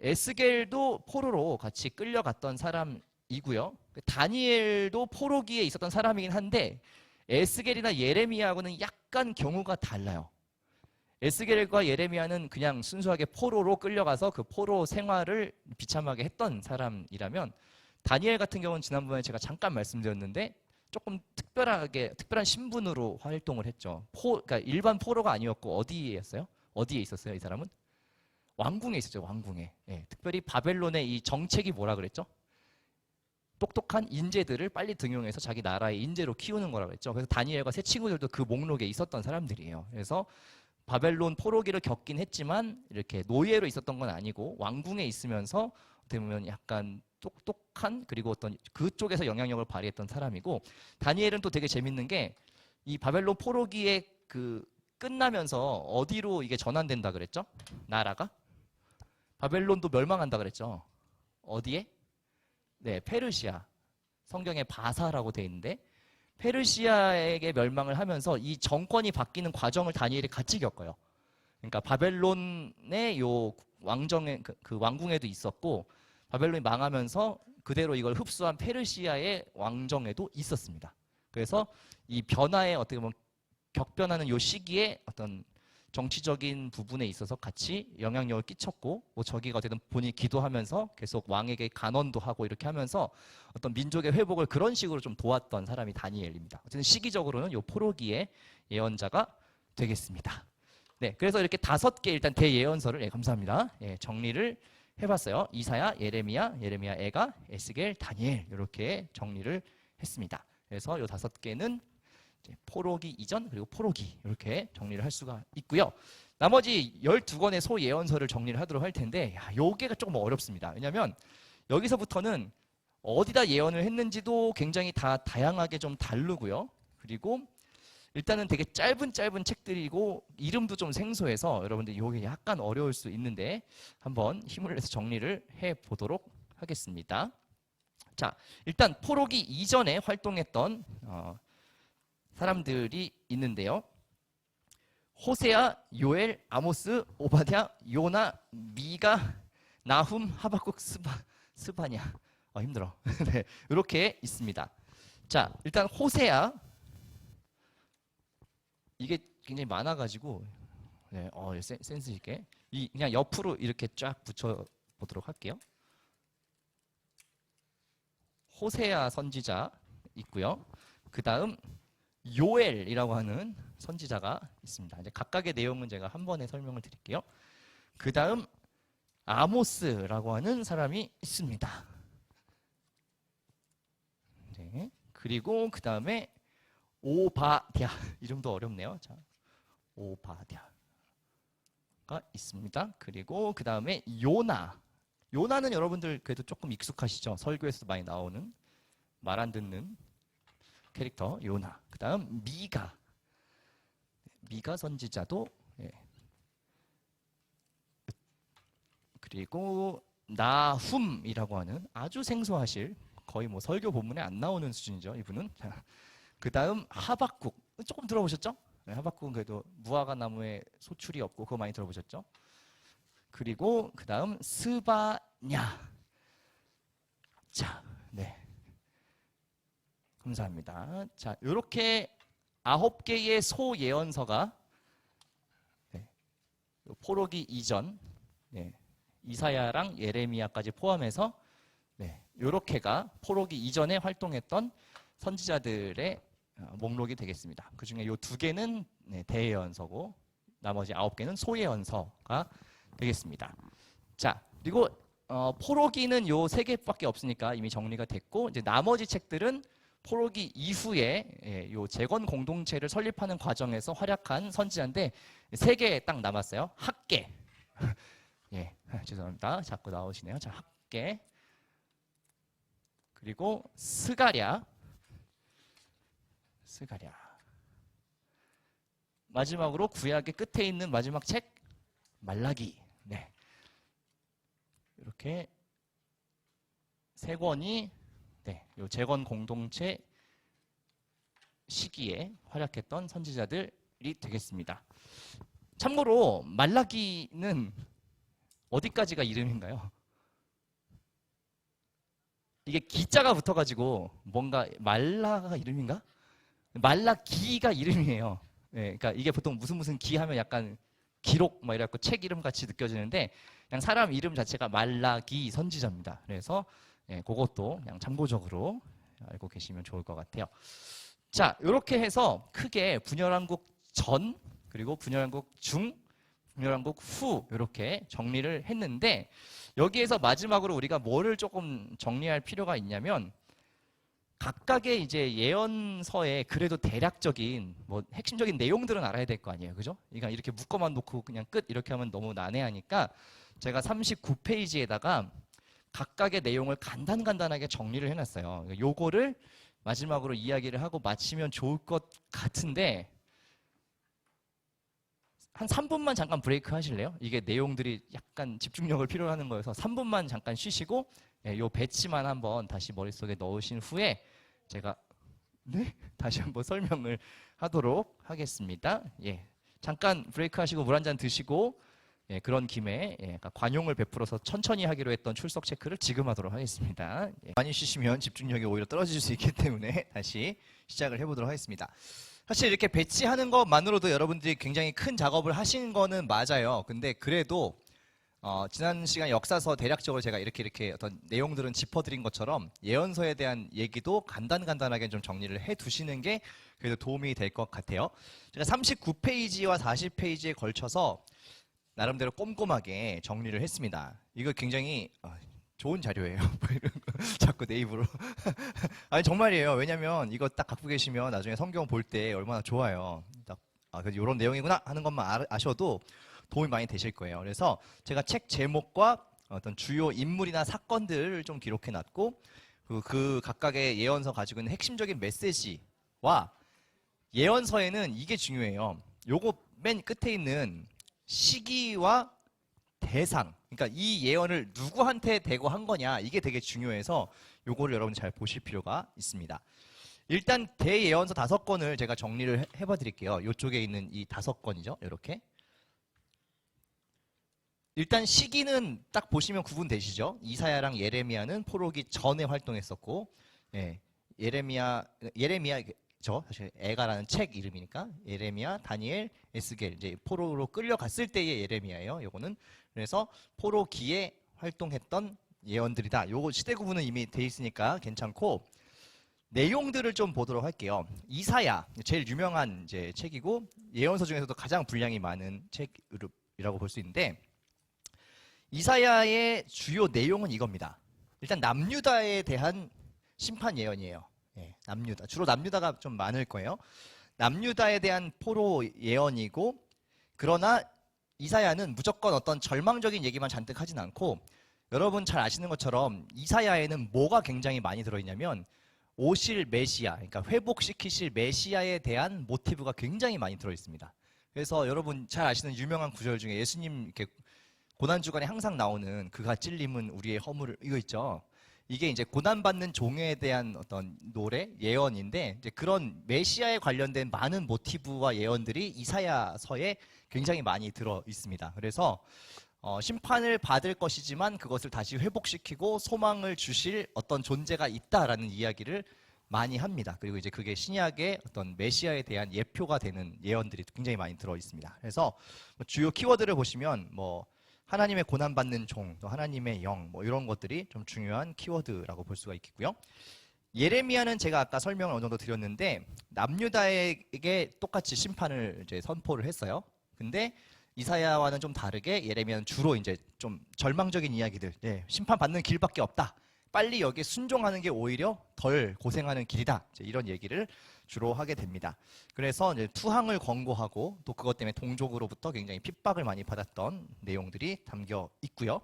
에스겔도 포로로 같이 끌려갔던 사람이고요. 다니엘도 포로기에 있었던 사람이긴 한데 에스겔이나 예레미야하고는 약간 경우가 달라요. 에스겔과 예레미야는 그냥 순수하게 포로로 끌려가서 그 포로 생활을 비참하게 했던 사람이라면 다니엘 같은 경우는 지난번에 제가 잠깐 말씀드렸는데 조금 특별한 신분으로 활동을 했죠. 그러니까 일반 포로가 아니었고 어디에 있었어요, 이 사람은? 왕궁에 있었죠, 왕궁에. 예, 특별히 바벨론의 이 정책이 뭐라 그랬죠? 똑똑한 인재들을 빨리 등용해서 자기 나라의 인재로 키우는 거라고 했죠. 그래서 다니엘과 세 친구들도 그 목록에 있었던 사람들이에요. 그래서 바벨론 포로기를 겪긴 했지만 이렇게 노예로 있었던 건 아니고 왕궁에 있으면서 어떻게 보면 약간 똑똑한 그리고 어떤 그쪽에서 영향력을 발휘했던 사람이고 다니엘은 또 되게 재밌는 게 이 바벨론 포로기에 그 끝나면서 어디로 이게 전환된다 그랬죠? 나라가? 바벨론도 멸망한다 그랬죠. 어디에? 네, 페르시아. 성경에 바사라고 돼 있는데 페르시아에게 멸망을 하면서 이 정권이 바뀌는 과정을 다니엘이 같이 겪어요. 그러니까 바벨론의 요 왕정의 그 왕궁에도 있었고 바벨론이 망하면서 그대로 이걸 흡수한 페르시아의 왕정에도 있었습니다. 그래서 이 변화에 어떻게 보면 격변하는 요 시기에 어떤 정치적인 부분에 있어서 같이 영향력을 끼쳤고 뭐 저기가 어쨌든 본인이 기도하면서 계속 왕에게 간언도 하고 이렇게 하면서 어떤 민족의 회복을 그런 식으로 좀 도왔던 사람이 다니엘입니다. 어쨌든 시기적으로는 요 포로기의 예언자가 되겠습니다. 네, 그래서 이렇게 5개 일단 대예언서를 감사합니다. 정리를 해봤어요. 이사야, 예레미야, 애가, 에스겔, 다니엘 이렇게 정리를 했습니다. 그래서 요 5개는 포로기 이전 그리고 포로기 이렇게 정리를 할 수가 있고요. 나머지 12권의 소예언서를 정리를 하도록 할 텐데 요게가 조금 어렵습니다. 왜냐하면 여기서부터는 어디다 예언을 했는지도 굉장히 다 다양하게 좀 다르고요. 그리고 일단은 되게 짧은 책들이고 이름도 좀 생소해서 여러분들 요게 약간 어려울 수 있는데 한번 힘을 내서 정리를 해보도록 하겠습니다. 자, 일단 포로기 이전에 활동했던 사람들이 있는데요. 호세아, 요엘, 아모스, 오바댜, 요나, 미가, 나훔, 하박국, 스바냐. 힘들어. 네, 이렇게 있습니다. 자, 일단 호세아. 이게 굉장히 많아가지고 네, 센스 있게 그냥 옆으로 이렇게 쫙 붙여보도록 할게요. 호세아 선지자 있고요. 그 다음 요엘이라고 하는 선지자가 있습니다. 이제 각각의 내용은 제가 한 번에 설명을 드릴게요. 그 다음 아모스라고 하는 사람이 있습니다. 네. 그리고 그 다음에 오바댜 이름도 어렵네요. 자, 오바댜가 있습니다. 그리고 그 다음에 요나는 여러분들 그래도 조금 익숙하시죠? 설교에서도 많이 나오는 말 안 듣는 캐릭터 요나. 그 다음 미가 선지자도 그리고 나훔이라고 하는 아주 생소하실 거의 뭐 설교 본문에 안 나오는 수준이죠. 이분은. 그 다음 하박국 조금 들어보셨죠? 네, 하박국은 그래도 무화과 나무에 소출이 없고 그거 많이 들어보셨죠? 그리고 그 다음 스바냐. 자, 네. 감사합니다. 자, 이렇게 9개의 소예언서가 포로기 이전 이사야랑 예레미야까지 포함해서 이렇게가 포로기 이전에 활동했던 선지자들의 목록이 되겠습니다. 그 중에 이 2개는 대예언서고 나머지 9개는 소예언서가 되겠습니다. 자, 그리고 포로기는 요 3개밖에 없으니까 이미 정리가 됐고 이제 나머지 책들은 포로기 이후에 요 재건 공동체를 설립하는 과정에서 활약한 선지자인데 3개 딱 남았어요. 학계. 예, 죄송합니다. 자꾸 나오시네요. 자, 학계. 그리고 스가랴. 마지막으로 구약의 끝에 있는 마지막 책 말라기. 네. 이렇게 3권이 요 재건 공동체 시기에 활약했던 선지자들이 되겠습니다. 참고로 말라기는 어디까지가 이름인가요? 이게 기자가 붙어가지고 뭔가 말라가 이름인가? 말라기가 이름이에요. 예, 그러니까 이게 보통 무슨 기 하면 약간 기록 막 이래갖고 책 이름 같이 느껴지는데 그냥 사람 이름 자체가 말라기 선지자입니다. 그래서 예, 그것도 그냥 참고적으로 알고 계시면 좋을 것 같아요. 자, 이렇게 해서 크게 분열왕국 전 그리고 분열왕국 중, 분열왕국 후 이렇게 정리를 했는데 여기에서 마지막으로 우리가 뭐를 조금 정리할 필요가 있냐면 각각의 이제 예언서에 그래도 대략적인 뭐 핵심적인 내용들은 알아야 될 거 아니에요, 그죠? 그러니까 이렇게 묶어만 놓고 그냥 끝 이렇게 하면 너무 난해하니까 제가 39페이지에다가 각각의 내용을 간단하게 정리를 해놨어요. 요거를 마지막으로 이야기를 하고 마치면 좋을 것 같은데 한 3분만 잠깐 브레이크 하실래요? 이게 내용들이 약간 집중력을 필요로 하는 거여서 3분만 잠깐 쉬시고 예, 요 배치만 한번 다시 머릿속에 넣으신 후에 제가 네? 다시 한번 설명을 하도록 하겠습니다. 예, 잠깐 브레이크 하시고 물 한 잔 드시고 예, 그런 김에 예, 관용을 베풀어서 천천히 하기로 했던 출석 체크를 지금 하도록 하겠습니다. 예. 많이 쉬시면 집중력이 오히려 떨어질 수 있기 때문에 다시 시작을 해보도록 하겠습니다. 사실 이렇게 배치하는 것만으로도 여러분들이 굉장히 큰 작업을 하신 거는 맞아요. 근데 그래도 지난 시간 역사서 대략적으로 제가 이렇게 어떤 내용들은 짚어드린 것처럼 예언서에 대한 얘기도 간단하게 좀 정리를 해 두시는 게 그래도 도움이 될 것 같아요. 제가 39페이지와 40페이지에 걸쳐서 나름대로 꼼꼼하게 정리를 했습니다. 이거 굉장히 좋은 자료예요. 자꾸 내 입으로. 아니 정말이에요. 왜냐면 이거 딱 갖고 계시면 나중에 성경 볼 때 얼마나 좋아요. 딱 이런 내용이구나 하는 것만 아셔도 도움이 많이 되실 거예요. 그래서 제가 책 제목과 어떤 주요 인물이나 사건들을 좀 기록해 놨고 그 각각의 예언서 가지고 있는 핵심적인 메시지와 예언서에는 이게 중요해요. 요거 맨 끝에 있는 시기와 대상, 그러니까 이 예언을 누구한테 대고 한 거냐 이게 되게 중요해서 요거를 여러분 잘 보실 필요가 있습니다. 일단 대예언서 5건을 제가 정리를 해봐 드릴게요. 이쪽에 있는 이 5건이죠. 이렇게 일단 시기는 딱 보시면 구분되시죠? 이사야랑 예레미야는 포로기 전에 활동했었고, 예, 예레미야죠. 사실 에가라는 책 이름이니까 예레미야, 다니엘, 에스겔 이제 포로로 끌려갔을 때의 예레미야예요. 요거는 그래서 포로기에 활동했던 예언들이다. 요거 시대 구분은 이미 돼 있으니까 괜찮고 내용들을 좀 보도록 할게요. 이사야 제일 유명한 이제 책이고 예언서 중에서도 가장 분량이 많은 책이라고 볼 수 있는데. 이사야의 주요 내용은 이겁니다. 일단 남유다에 대한 심판 예언이에요. 예, 남유다. 주로 남유다가 좀 많을 거예요. 남유다에 대한 포로 예언이고 그러나 이사야는 무조건 어떤 절망적인 얘기만 잔뜩 하진 않고 여러분 잘 아시는 것처럼 이사야에는 뭐가 굉장히 많이 들어있냐면 오실 메시아, 그러니까 회복시키실 메시아에 대한 모티브가 굉장히 많이 들어있습니다. 그래서 여러분 잘 아시는 유명한 구절 중에 예수님 이렇게 고난주간에 항상 나오는 그가 찔림은 우리의 허물을 이거 있죠. 이게 이제 고난받는 종에 대한 어떤 노래, 예언인데 이제 그런 메시아에 관련된 많은 모티브와 예언들이 이사야서에 굉장히 많이 들어 있습니다. 그래서 심판을 받을 것이지만 그것을 다시 회복시키고 소망을 주실 어떤 존재가 있다라는 이야기를 많이 합니다. 그리고 이제 그게 신약의 어떤 메시아에 대한 예표가 되는 예언들이 굉장히 많이 들어 있습니다. 그래서 주요 키워드를 보시면 뭐 하나님의 고난받는 종, 또 하나님의 영, 뭐 이런 것들이 좀 중요한 키워드라고 볼 수가 있겠고요. 예레미야는 제가 아까 설명을 어느 정도 드렸는데 남유다에게 똑같이 심판을 이제 선포를 했어요. 근데 이사야와는 좀 다르게 예레미야는 주로 이제 좀 절망적인 이야기들, 심판받는 길밖에 없다. 빨리 여기에 순종하는 게 오히려 덜 고생하는 길이다. 이런 얘기를 주로 하게 됩니다. 그래서 이제 투항을 권고하고 또 그것 때문에 동족으로부터 굉장히 핍박을 많이 받았던 내용들이 담겨 있고요.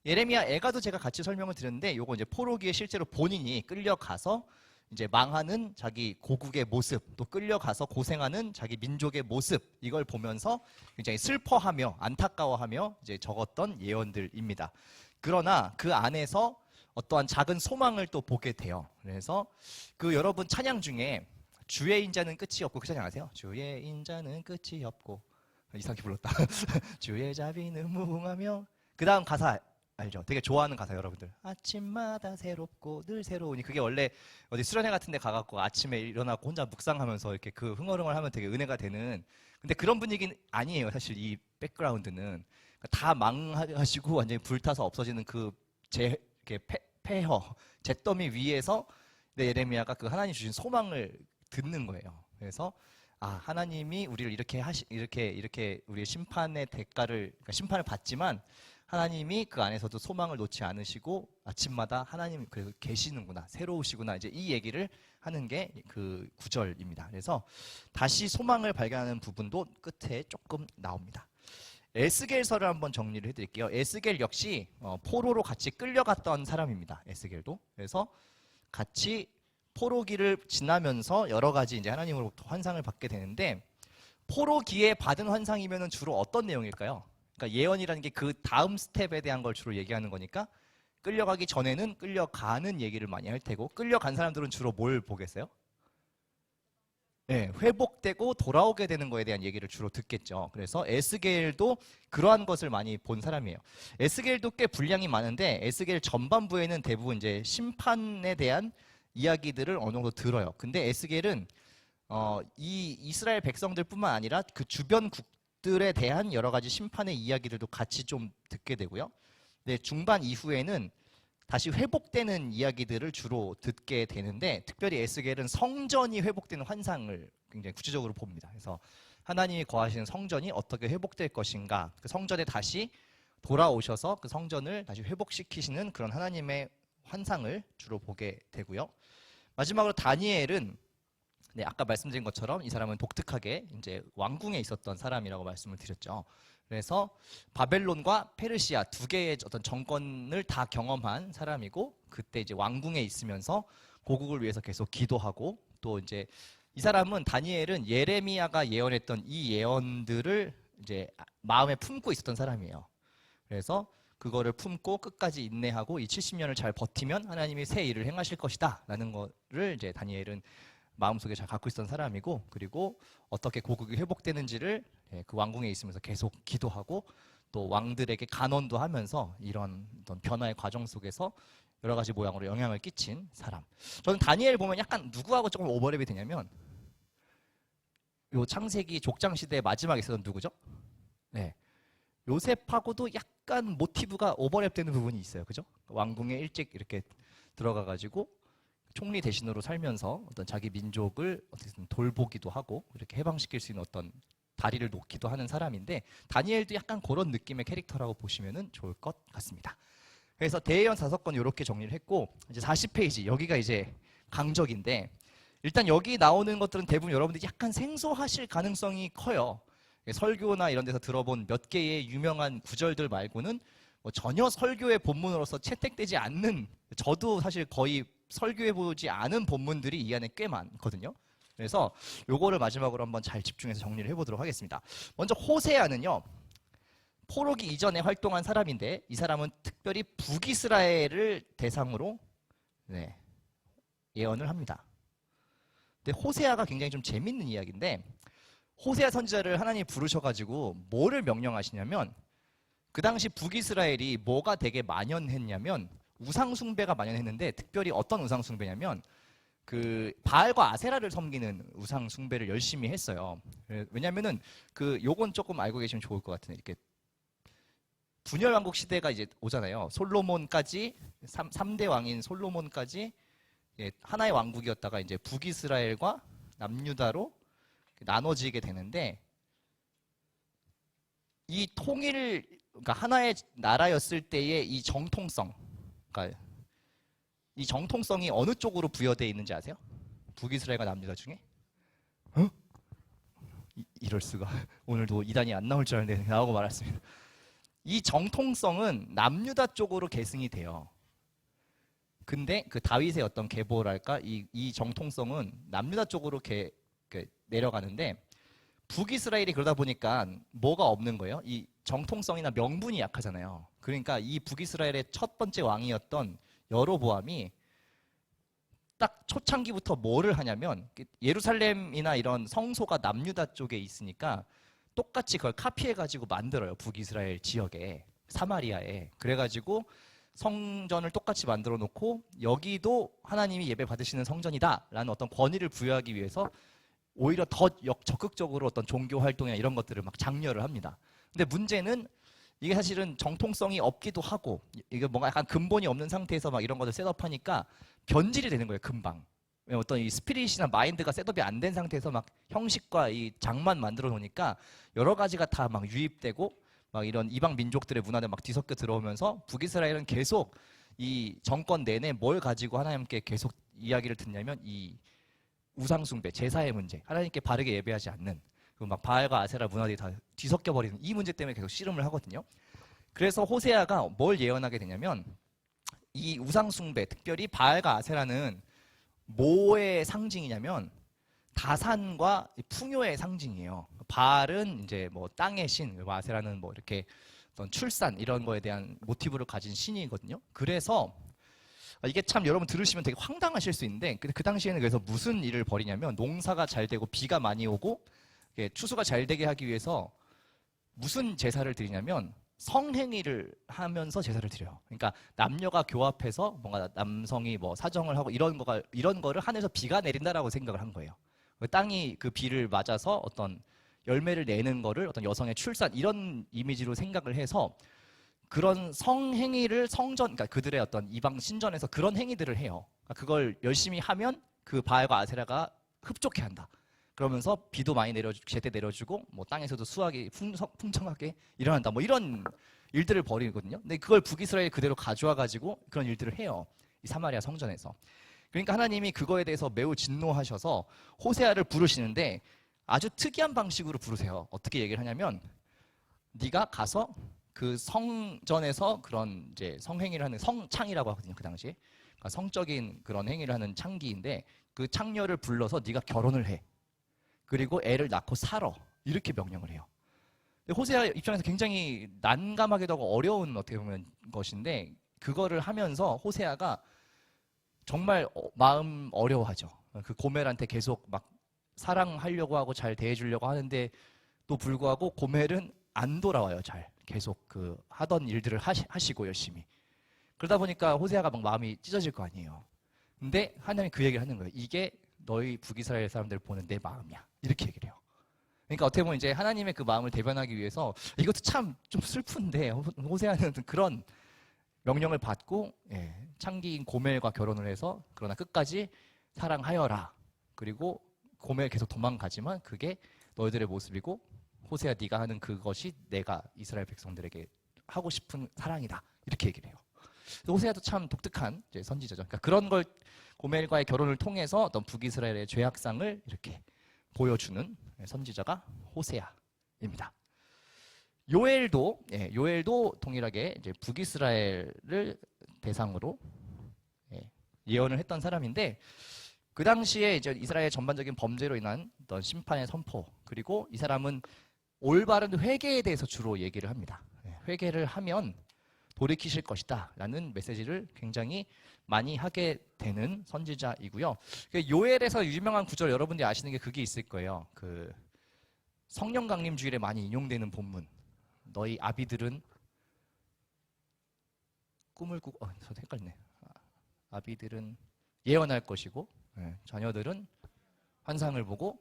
예레미야 애가도 제가 같이 설명을 드렸는데 요거 이제 포로기에 실제로 본인이 끌려가서 이제 망하는 자기 고국의 모습, 또 끌려가서 고생하는 자기 민족의 모습 이걸 보면서 굉장히 슬퍼하며 안타까워하며 이제 적었던 예언들입니다. 그러나 그 안에서 어떠한 작은 소망을 또 보게 돼요. 그래서 그 여러분 찬양 중에 주의 인자는 끝이 없고 그 찬양 아세요? 주의 인자는 끝이 없고 이상하게 불렀다. 주의 자비는 무궁하며 그 다음 가사 알죠? 되게 좋아하는 가사 여러분들. 아침마다 새롭고 늘 새로우니. 그게 원래 어디 수련회 같은 데 가갖고 아침에 일어나고 혼자 묵상하면서 이렇게 그 흥얼흥얼 하면 되게 은혜가 되는, 근데 그런 분위기는 아니에요. 사실 이 백그라운드는 다 망하시고 완전히 불타서 없어지는 그 이렇게 폐허 잿더미 위에서 예레미야가 그 하나님 주신 소망을 듣는 거예요. 그래서 하나님이 우리를 이렇게 우리의 심판의 대가를, 그러니까 심판을 받지만 하나님이 그 안에서도 소망을 놓지 않으시고 아침마다 하나님 그래도 계시는구나, 새로우시구나, 이제 이 얘기를 하는 게 그 구절입니다. 그래서 다시 소망을 발견하는 부분도 끝에 조금 나옵니다. 에스겔서를 한번 정리를 해드릴게요. 에스겔 역시 포로로 같이 끌려갔던 사람입니다. 에스겔도. 그래서 같이 포로기를 지나면서 여러 가지 이제 하나님으로부터 환상을 받게 되는데, 포로기에 받은 환상이면은 주로 어떤 내용일까요? 그러니까 예언이라는 게 그 다음 스텝에 대한 걸 주로 얘기하는 거니까 끌려가기 전에는 끌려가는 얘기를 많이 할 테고, 끌려간 사람들은 주로 뭘 보겠어요? 네, 회복되고 돌아오게 되는 거에 대한 얘기를 주로 듣겠죠. 그래서 에스겔도 그러한 것을 많이 본 사람이에요. 에스겔도 꽤 분량이 많은데 에스겔 전반부에는 대부분 이제 심판에 대한 이야기들을 어느 정도 들어요. 근데 에스겔은 이 이스라엘 백성들뿐만 아니라 그 주변 국들에 대한 여러 가지 심판의 이야기들도 같이 좀 듣게 되고요. 네, 중반 이후에는 다시 회복되는 이야기들을 주로 듣게 되는데, 특별히 에스겔은 성전이 회복되는 환상을 굉장히 구체적으로 봅니다. 그래서 하나님이 거하시는 성전이 어떻게 회복될 것인가, 그 성전에 다시 돌아오셔서 그 성전을 다시 회복시키시는 그런 하나님의 환상을 주로 보게 되고요. 마지막으로 다니엘은 아까 말씀드린 것처럼 이 사람은 독특하게 이제 왕궁에 있었던 사람이라고 말씀을 드렸죠. 그래서 바벨론과 페르시아 두 개의 어떤 정권을 다 경험한 사람이고, 그때 이제 왕궁에 있으면서 고국을 위해서 계속 기도하고, 또 이제 이 사람은, 다니엘은 예레미야가 예언했던 이 예언들을 이제 마음에 품고 있었던 사람이에요. 그래서 그거를 품고 끝까지 인내하고 이 70년을 잘 버티면 하나님이 새 일을 행하실 것이다 라는 거를 이제 다니엘은 마음속에 잘 갖고 있었던 사람이고, 그리고 어떻게 고국이 회복되는지를 그 왕궁에 있으면서 계속 기도하고 또 왕들에게 간언도 하면서 이런 어떤 변화의 과정 속에서 여러 가지 모양으로 영향을 끼친 사람. 저는 다니엘 보면 약간 누구하고 조금 오버랩이 되냐면, 요 창세기 족장 시대의 마지막에 있었던 누구죠? 네, 요셉하고도 약간 모티브가 오버랩되는 부분이 있어요. 그죠? 왕궁에 일찍 이렇게 들어가가지고 총리 대신으로 살면서 어떤 자기 민족을 어떻게든 돌보기도 하고 이렇게 해방시킬 수 있는 어떤 다리를 놓기도 하는 사람인데, 다니엘도 약간 그런 느낌의 캐릭터라고 보시면 좋을 것 같습니다. 그래서 대예언 5권 이렇게 정리를 했고, 이제 40페이지 여기가 이제 강적인데, 일단 여기 나오는 것들은 대부분 여러분들이 약간 생소하실 가능성이 커요. 설교나 이런 데서 들어본 몇 개의 유명한 구절들 말고는 전혀 설교의 본문으로서 채택되지 않는, 저도 사실 거의 설교해보지 않은 본문들이 이 안에 꽤 많거든요. 그래서 요거를 마지막으로 한번 잘 집중해서 정리를 해보도록 하겠습니다. 먼저 호세아는요, 포로기 이전에 활동한 사람인데, 이 사람은 특별히 북이스라엘을 대상으로 예언을 합니다. 근데 호세아가 굉장히 좀 재밌는 이야기인데, 호세아 선지자를 하나님이 부르셔가지고 뭐를 명령하시냐면, 그 당시 북이스라엘이 뭐가 되게 만연했냐면 우상숭배가 만연했는데, 특별히 어떤 우상숭배냐면 그 바알과 아세라를 섬기는 우상숭배를 열심히 했어요. 왜냐면은 요건 조금 알고 계시면 좋을 것 같은데, 이렇게 분열왕국 시대가 이제 오잖아요. 솔로몬까지 3대 왕인 솔로몬까지 하나의 왕국이었다가 이제 북이스라엘과 남유다로 나눠지게 되는데, 이 그러니까 하나의 나라였을 때의 이 정통성, 그러니까 이 정통성이 어느 쪽으로 부여되어 있는지 아세요? 북이스라엘과 남유다 중에? 이럴 수가. 오늘도 이단이 안 나올 줄 알았는데 나오고 말았습니다. 이 정통성은 남유다 쪽으로 계승이 돼요. 근데 그 다윗의 어떤 계보랄까, 이 정통성은 남유다 쪽으로 내려가는데, 북이스라엘이 그러다 보니까 뭐가 없는 거예요? 이 정통성이나 명분이 약하잖아요. 그러니까 이 북이스라엘의 첫 번째 왕이었던 여로보암이 딱 초창기부터 뭐를 하냐면, 예루살렘이나 이런 성소가 남유다 쪽에 있으니까 똑같이 그걸 카피해가지고 만들어요, 북이스라엘 지역에. 사마리아에. 그래가지고 성전을 똑같이 만들어 놓고 여기도 하나님이 예배 받으시는 성전이다라는 어떤 권위를 부여하기 위해서 오히려 더 적극적으로 어떤 종교 활동이나 이런 것들을 막 장려를 합니다. 근데 문제는 이게 사실은 정통성이 없기도 하고 이게 뭔가 약간 근본이 없는 상태에서 막 이런 것을 셋업하니까 변질이 되는 거예요, 금방. 어떤 이 스피릿이나 마인드가 셋업이 안 된 상태에서 막 형식과 이 장만 만들어 놓으니까 여러 가지가 다 막 유입되고 막 이런 이방 민족들의 문화들 막 뒤섞여 들어오면서 북이스라엘은 계속 이 정권 내내 뭘 가지고 하나님께 계속 이야기를 듣냐면 이 우상숭배, 제사의 문제, 하나님께 바르게 예배하지 않는 그 막 바알과 아세라 문화들이 다 뒤섞여 버리는 이 문제 때문에 계속 씨름을 하거든요. 그래서 호세아가 뭘 예언하게 되냐면 이 우상숭배, 특별히 바알과 아세라는 뭐의 상징이냐면 다산과 풍요의 상징이에요. 바알은 이제 뭐 땅의 신, 아세라는 뭐 이렇게 어떤 출산 이런 거에 대한 모티브를 가진 신이거든요. 그래서 이게 참 여러분 들으시면 되게 황당하실 수 있는데 근데 그 당시에는 그래서 무슨 일을 벌이냐면 농사가 잘 되고 비가 많이 오고 추수가 잘 되게 하기 위해서 무슨 제사를 드리냐면 성행위를 하면서 제사를 드려요. 그러니까 남녀가 교합해서 뭔가 남성이 뭐 사정을 하고 이런 거를 하늘에서 비가 내린다라고 생각을 한 거예요. 땅이 그 비를 맞아서 어떤 열매를 내는 거를 어떤 여성의 출산 이런 이미지로 생각을 해서 그런 성행위를 그러니까 그들의 어떤 이방 신전에서 그런 행위들을 해요. 그러니까 그걸 열심히 하면 그 바알과 아세라가 흡족해한다. 그러면서 비도 많이 제때 내려주고 뭐 땅에서도 수확이 풍성하게 일어난다. 뭐 이런 일들을 벌이거든요. 근데 그걸 북이스라엘 그대로 가져와 가지고 그런 일들을 해요. 이 사마리아 성전에서. 그러니까 하나님이 그거에 대해서 매우 진노하셔서 호세아를 부르시는데 아주 특이한 방식으로 부르세요. 어떻게 얘기를 하냐면 네가 가서 그 성전에서 그런 이제 성행위를 하는 성창이라고 하거든요. 그 당시에. 그러니까 성적인 그런 행위를 하는 창기인데 그 창녀를 불러서 네가 결혼을 해. 그리고 애를 낳고 살아. 이렇게 명령을 해요. 호세아 입장에서 굉장히 난감하기도 하고 어려운 어떻게 보면 것인데 그거를 하면서 호세아가 정말 마음 어려워하죠. 그 고멜한테 계속 막 사랑하려고 하고 잘 대해주려고 하는데 또 불구하고 고멜은 안 돌아와요. 잘 계속 그 하던 일들을 하시고 열심히. 그러다 보니까 호세아가 막 마음이 찢어질 거 아니에요. 근데 하나님이 그 얘기를 하는 거예요. 이게 너희 북이스라엘 사람들 보는 내 마음이야. 이렇게 얘기를 해요. 그러니까 어떻게 보면 이제 하나님의 그 마음을 대변하기 위해서 이것도 참 좀 슬픈데 호세아는 그런 명령을 받고 창기인 고멜과 결혼을 해서 그러나 끝까지 사랑하여라. 그리고 고멜 계속 도망가지만 그게 너희들의 모습이고 호세아 네가 하는 그것이 내가 이스라엘 백성들에게 하고 싶은 사랑이다. 이렇게 얘기를 해요. 호세아도 참 독특한 이제 선지자죠. 그러니까 그런 걸 고멜과의 결혼을 통해서 어떤 북이스라엘의 죄악상을 이렇게 보여주는 선지자가 호세아입니다. 요엘도 동일하게 이제 북이스라엘을 대상으로 예언을 했던 사람인데 그 당시에 이제 이스라엘 전반적인 범죄로 인한 어떤 심판의 선포 그리고 이 사람은 올바른 회개에 대해서 주로 얘기를 합니다. 회개를 하면 돌이키실 것이다 라는 메시지를 굉장히 많이 하게 되는 선지자이고요. 요엘에서 유명한 구절 여러분들이 아시는 게 그게 있을 거예요. 그 성령 강림 주일에 많이 인용되는 본문. 너희 아비들은 꿈을 꾸고 저도 헷갈리네. 아비들은 예언할 것이고 자녀들은 환상을 보고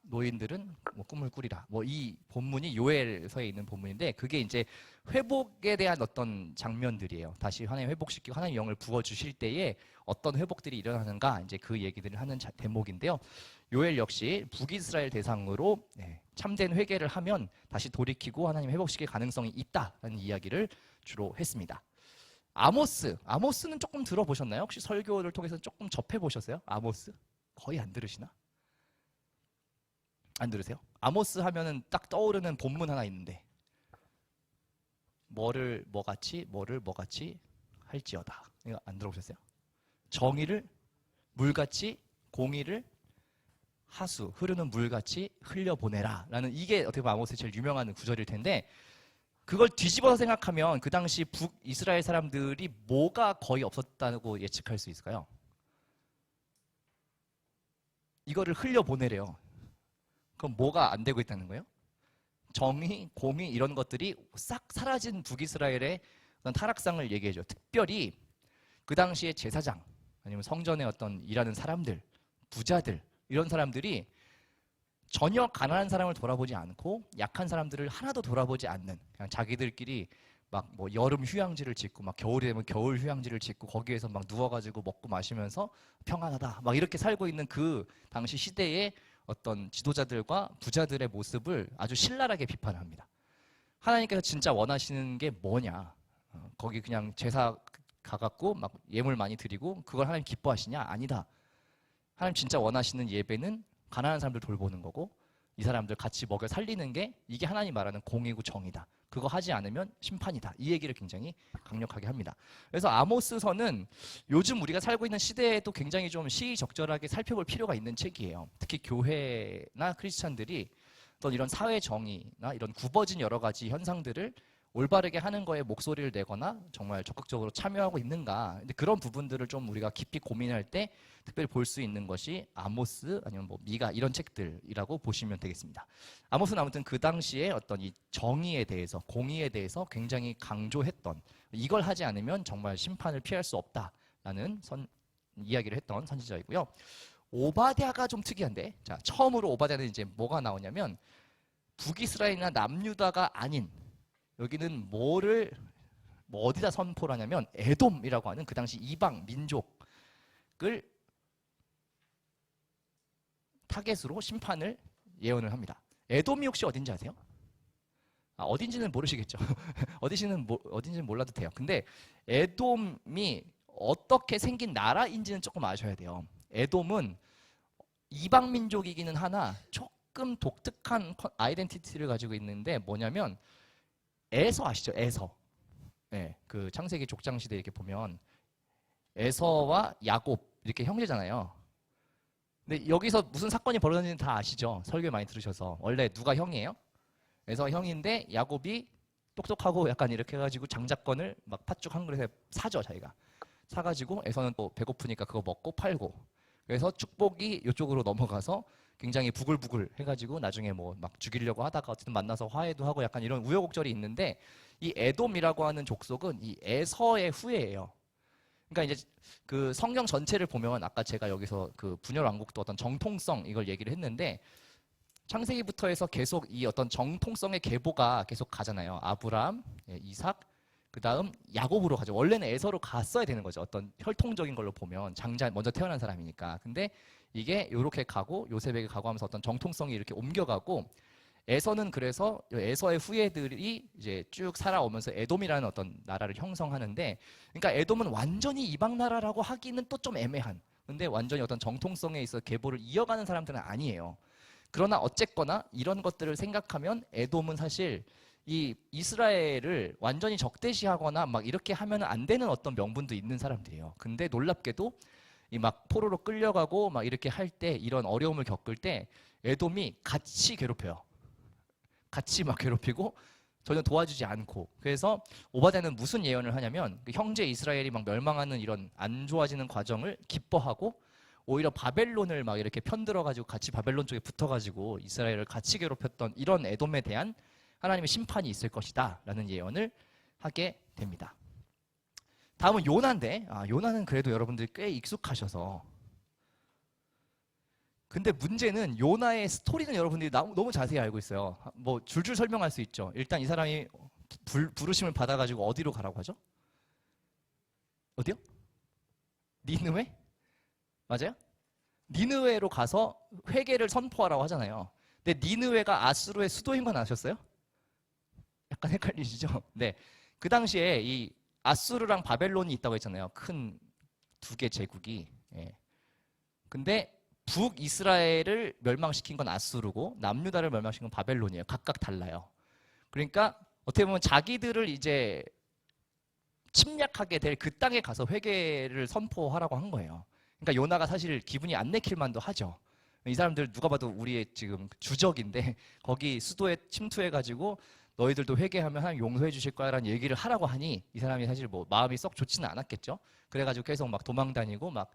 노인들은 뭐 꿈을 꾸리라. 뭐 이 본문이 요엘서에 있는 본문인데 그게 이제 회복에 대한 어떤 장면들이에요. 다시 하나님 회복시키고 하나님 영을 부어 주실 때에 어떤 회복들이 일어나는가 이제 그 얘기들을 하는 대목인데요. 요엘 역시 북이스라엘 대상으로 참된 회개를 하면 다시 돌이키고 하나님 회복시킬 가능성이 있다라는 이야기를 주로 했습니다. 아모스는 조금 들어보셨나요? 혹시 설교를 통해서 조금 접해보셨어요? 아모스? 거의 안 들으시나? 안 들으세요? 아모스 하면은 딱 떠오르는 본문 하나 있는데 뭐를 뭐같이 할지어다. 이거 안 들어보셨어요? 정의를 물같이 공의를 하수 흐르는 물같이 흘려보내라 라는 이게 어떻게 보면 아모스의 제일 유명한 구절일 텐데 그걸 뒤집어서 생각하면 그 당시 북이스라엘 사람들이 뭐가 거의 없었다고 예측할 수 있을까요? 이거를 흘려보내래요. 그럼 뭐가 안 되고 있다는 거예요? 정의, 공의 이런 것들이 싹 사라진 북이스라엘의 어떤 타락상을 얘기해줘요. 특별히 그 당시에 제사장 아니면 성전에 어떤 일하는 사람들, 부자들 이런 사람들이 전혀 가난한 사람을 돌아보지 않고 약한 사람들을 하나도 돌아보지 않는, 그냥 자기들끼리 막 뭐 여름 휴양지를 짓고 막 겨울이 되면 겨울 휴양지를 짓고 거기에서 막 누워가지고 먹고 마시면서 평안하다 막 이렇게 살고 있는 그 당시 시대의 어떤 지도자들과 부자들의 모습을 아주 신랄하게 비판합니다. 하나님께서 진짜 원하시는 게 뭐냐? 거기 그냥 제사 가갖고 막 예물 많이 드리고 그걸 하나님 기뻐하시냐? 아니다. 하나님 진짜 원하시는 예배는 가난한 사람들 돌보는 거고 이 사람들 같이 먹여 살리는 게 이게 하나님 말하는 공이고 정이다. 그거 하지 않으면 심판이다. 이 얘기를 굉장히 강력하게 합니다. 그래서 아모스서는 요즘 우리가 살고 있는 시대에도 굉장히 좀 시의적절하게 살펴볼 필요가 있는 책이에요. 특히 교회나 크리스찬들이 어떤 이런 사회 정의나 이런 굽어진 여러 가지 현상들을 올바르게 하는 거에 목소리를 내거나 정말 적극적으로 참여하고 있는가. 근데 그런 부분들을 좀 우리가 깊이 고민할 때 특별히 볼 수 있는 것이 아모스 아니면 뭐 미가 이런 책들이라고 보시면 되겠습니다. 아모스는 아무튼 그 당시에 어떤 이 정의에 대해서 공의에 대해서 굉장히 강조했던, 이걸 하지 않으면 정말 심판을 피할 수 없다라는 이야기를 했던 선지자이고요. 오바댜가 좀 특이한데, 자 처음으로 오바댜는 이제 뭐가 나오냐면 북이스라엘이나 남유다가 아닌, 여기는 뭐를 뭐 어디다 선포를 하냐면 에돔이라고 하는 그 당시 이방 민족을 타겟으로 심판을 예언을 합니다. 에돔이 혹시 어딘지 아세요? 어딘지는 모르시겠죠. 어딘지는 몰라도 돼요. 근데 에돔이 어떻게 생긴 나라인지는 조금 아셔야 돼요. 에돔은 이방 민족이기는 하나 조금 독특한 아이덴티티를 가지고 있는데 뭐냐면 에서 아시죠? 에서. 네, 그 창세기 족장 시대 이렇게 보면 에서와 야곱 이렇게 형제잖아요. 근데 여기서 무슨 사건이 벌어졌는지 다 아시죠? 설교 많이 들으셔서. 원래 누가 형이에요? 에서 형인데 야곱이 똑똑하고 약간 이렇게 해가지고 장자권을 막 팥죽 한 그릇에 사죠, 자기가. 사가지고 에서는 또 배고프니까 그거 먹고 팔고. 그래서 축복이 이쪽으로 넘어가서 굉장히 부글부글 해가지고 나중에 뭐 막 죽이려고 하다가 어쨌든 만나서 화해도 하고 약간 이런 우여곡절이 있는데, 이 에돔이라고 하는 족속은 이 에서의 후예예요. 그러니까 이제 그 성경 전체를 보면 아까 제가 여기서 그 분열 왕국도 어떤 정통성 이걸 얘기를 했는데, 창세기부터 해서 계속 이 어떤 정통성의 계보가 계속 가잖아요. 아브라함, 이삭, 그 다음 야곱으로 가죠. 원래는 에서로 갔어야 되는 거죠. 어떤 혈통적인 걸로 보면 장자 먼저 태어난 사람이니까. 근데 이게 이렇게 가고 요셉에게 가고 하면서 어떤 정통성이 이렇게 옮겨가고, 에서는 그래서 에서의 후예들이 이제 쭉 살아오면서 에돔이라는 어떤 나라를 형성하는데, 그러니까 에돔은 완전히 이방 나라라고 하기는 또 좀 애매한, 근데 완전히 어떤 정통성에 있어 계보를 이어가는 사람들은 아니에요. 그러나 어쨌거나 이런 것들을 생각하면 에돔은 사실 이 이스라엘을 완전히 적대시하거나 막 이렇게 하면 안 되는 어떤 명분도 있는 사람들이에요. 근데 놀랍게도 이 막 포로로 끌려가고 막 이렇게 할 때, 이런 어려움을 겪을 때 에돔이 같이 괴롭혀요. 같이 막 괴롭히고 전혀 도와주지 않고. 그래서 오바댜는 무슨 예언을 하냐면 그 형제 이스라엘이 막 멸망하는 이런 안 좋아지는 과정을 기뻐하고, 오히려 바벨론을 막 이렇게 편들어가지고 같이 바벨론 쪽에 붙어가지고 이스라엘을 같이 괴롭혔던 이런 에돔에 대한 하나님의 심판이 있을 것이다 라는 예언을 하게 됩니다. 다음은 요나인데, 요나는 그래도 여러분들이 꽤 익숙하셔서. 근데 문제는 요나의 스토리는 여러분들이 너무 자세히 알고 있어요. 뭐 줄줄 설명할 수 있죠. 일단 이 사람이 부르심을 받아가지고 어디로 가라고 하죠? 어디요? 니느웨? 맞아요? 니느웨로 가서 회개를 선포하라고 하잖아요. 근데 니느웨가 아수르의 수도인 건 아셨어요? 약간 헷갈리시죠? 네. 그 당시에 이 아수르랑 바벨론이 있다고 했잖아요. 큰 두 개 제국이. 예. 근데 북이스라엘을 멸망시킨 건 아수르고 남유다를 멸망시킨 건 바벨론이에요. 각각 달라요. 그러니까 어떻게 보면 자기들을 이제 침략하게 될 그 땅에 가서 회개를 선포하라고 한 거예요. 그러니까 요나가 사실 기분이 안 내킬 만도 하죠. 이 사람들 누가 봐도 우리의 지금 주적인데 거기 수도에 침투해가지고 너희들도 회개하면 하나님 용서해 주실 거야라는 얘기를 하라고 하니 이 사람이 사실 뭐 마음이 썩 좋지는 않았겠죠. 그래가지고 계속 막 도망다니고 막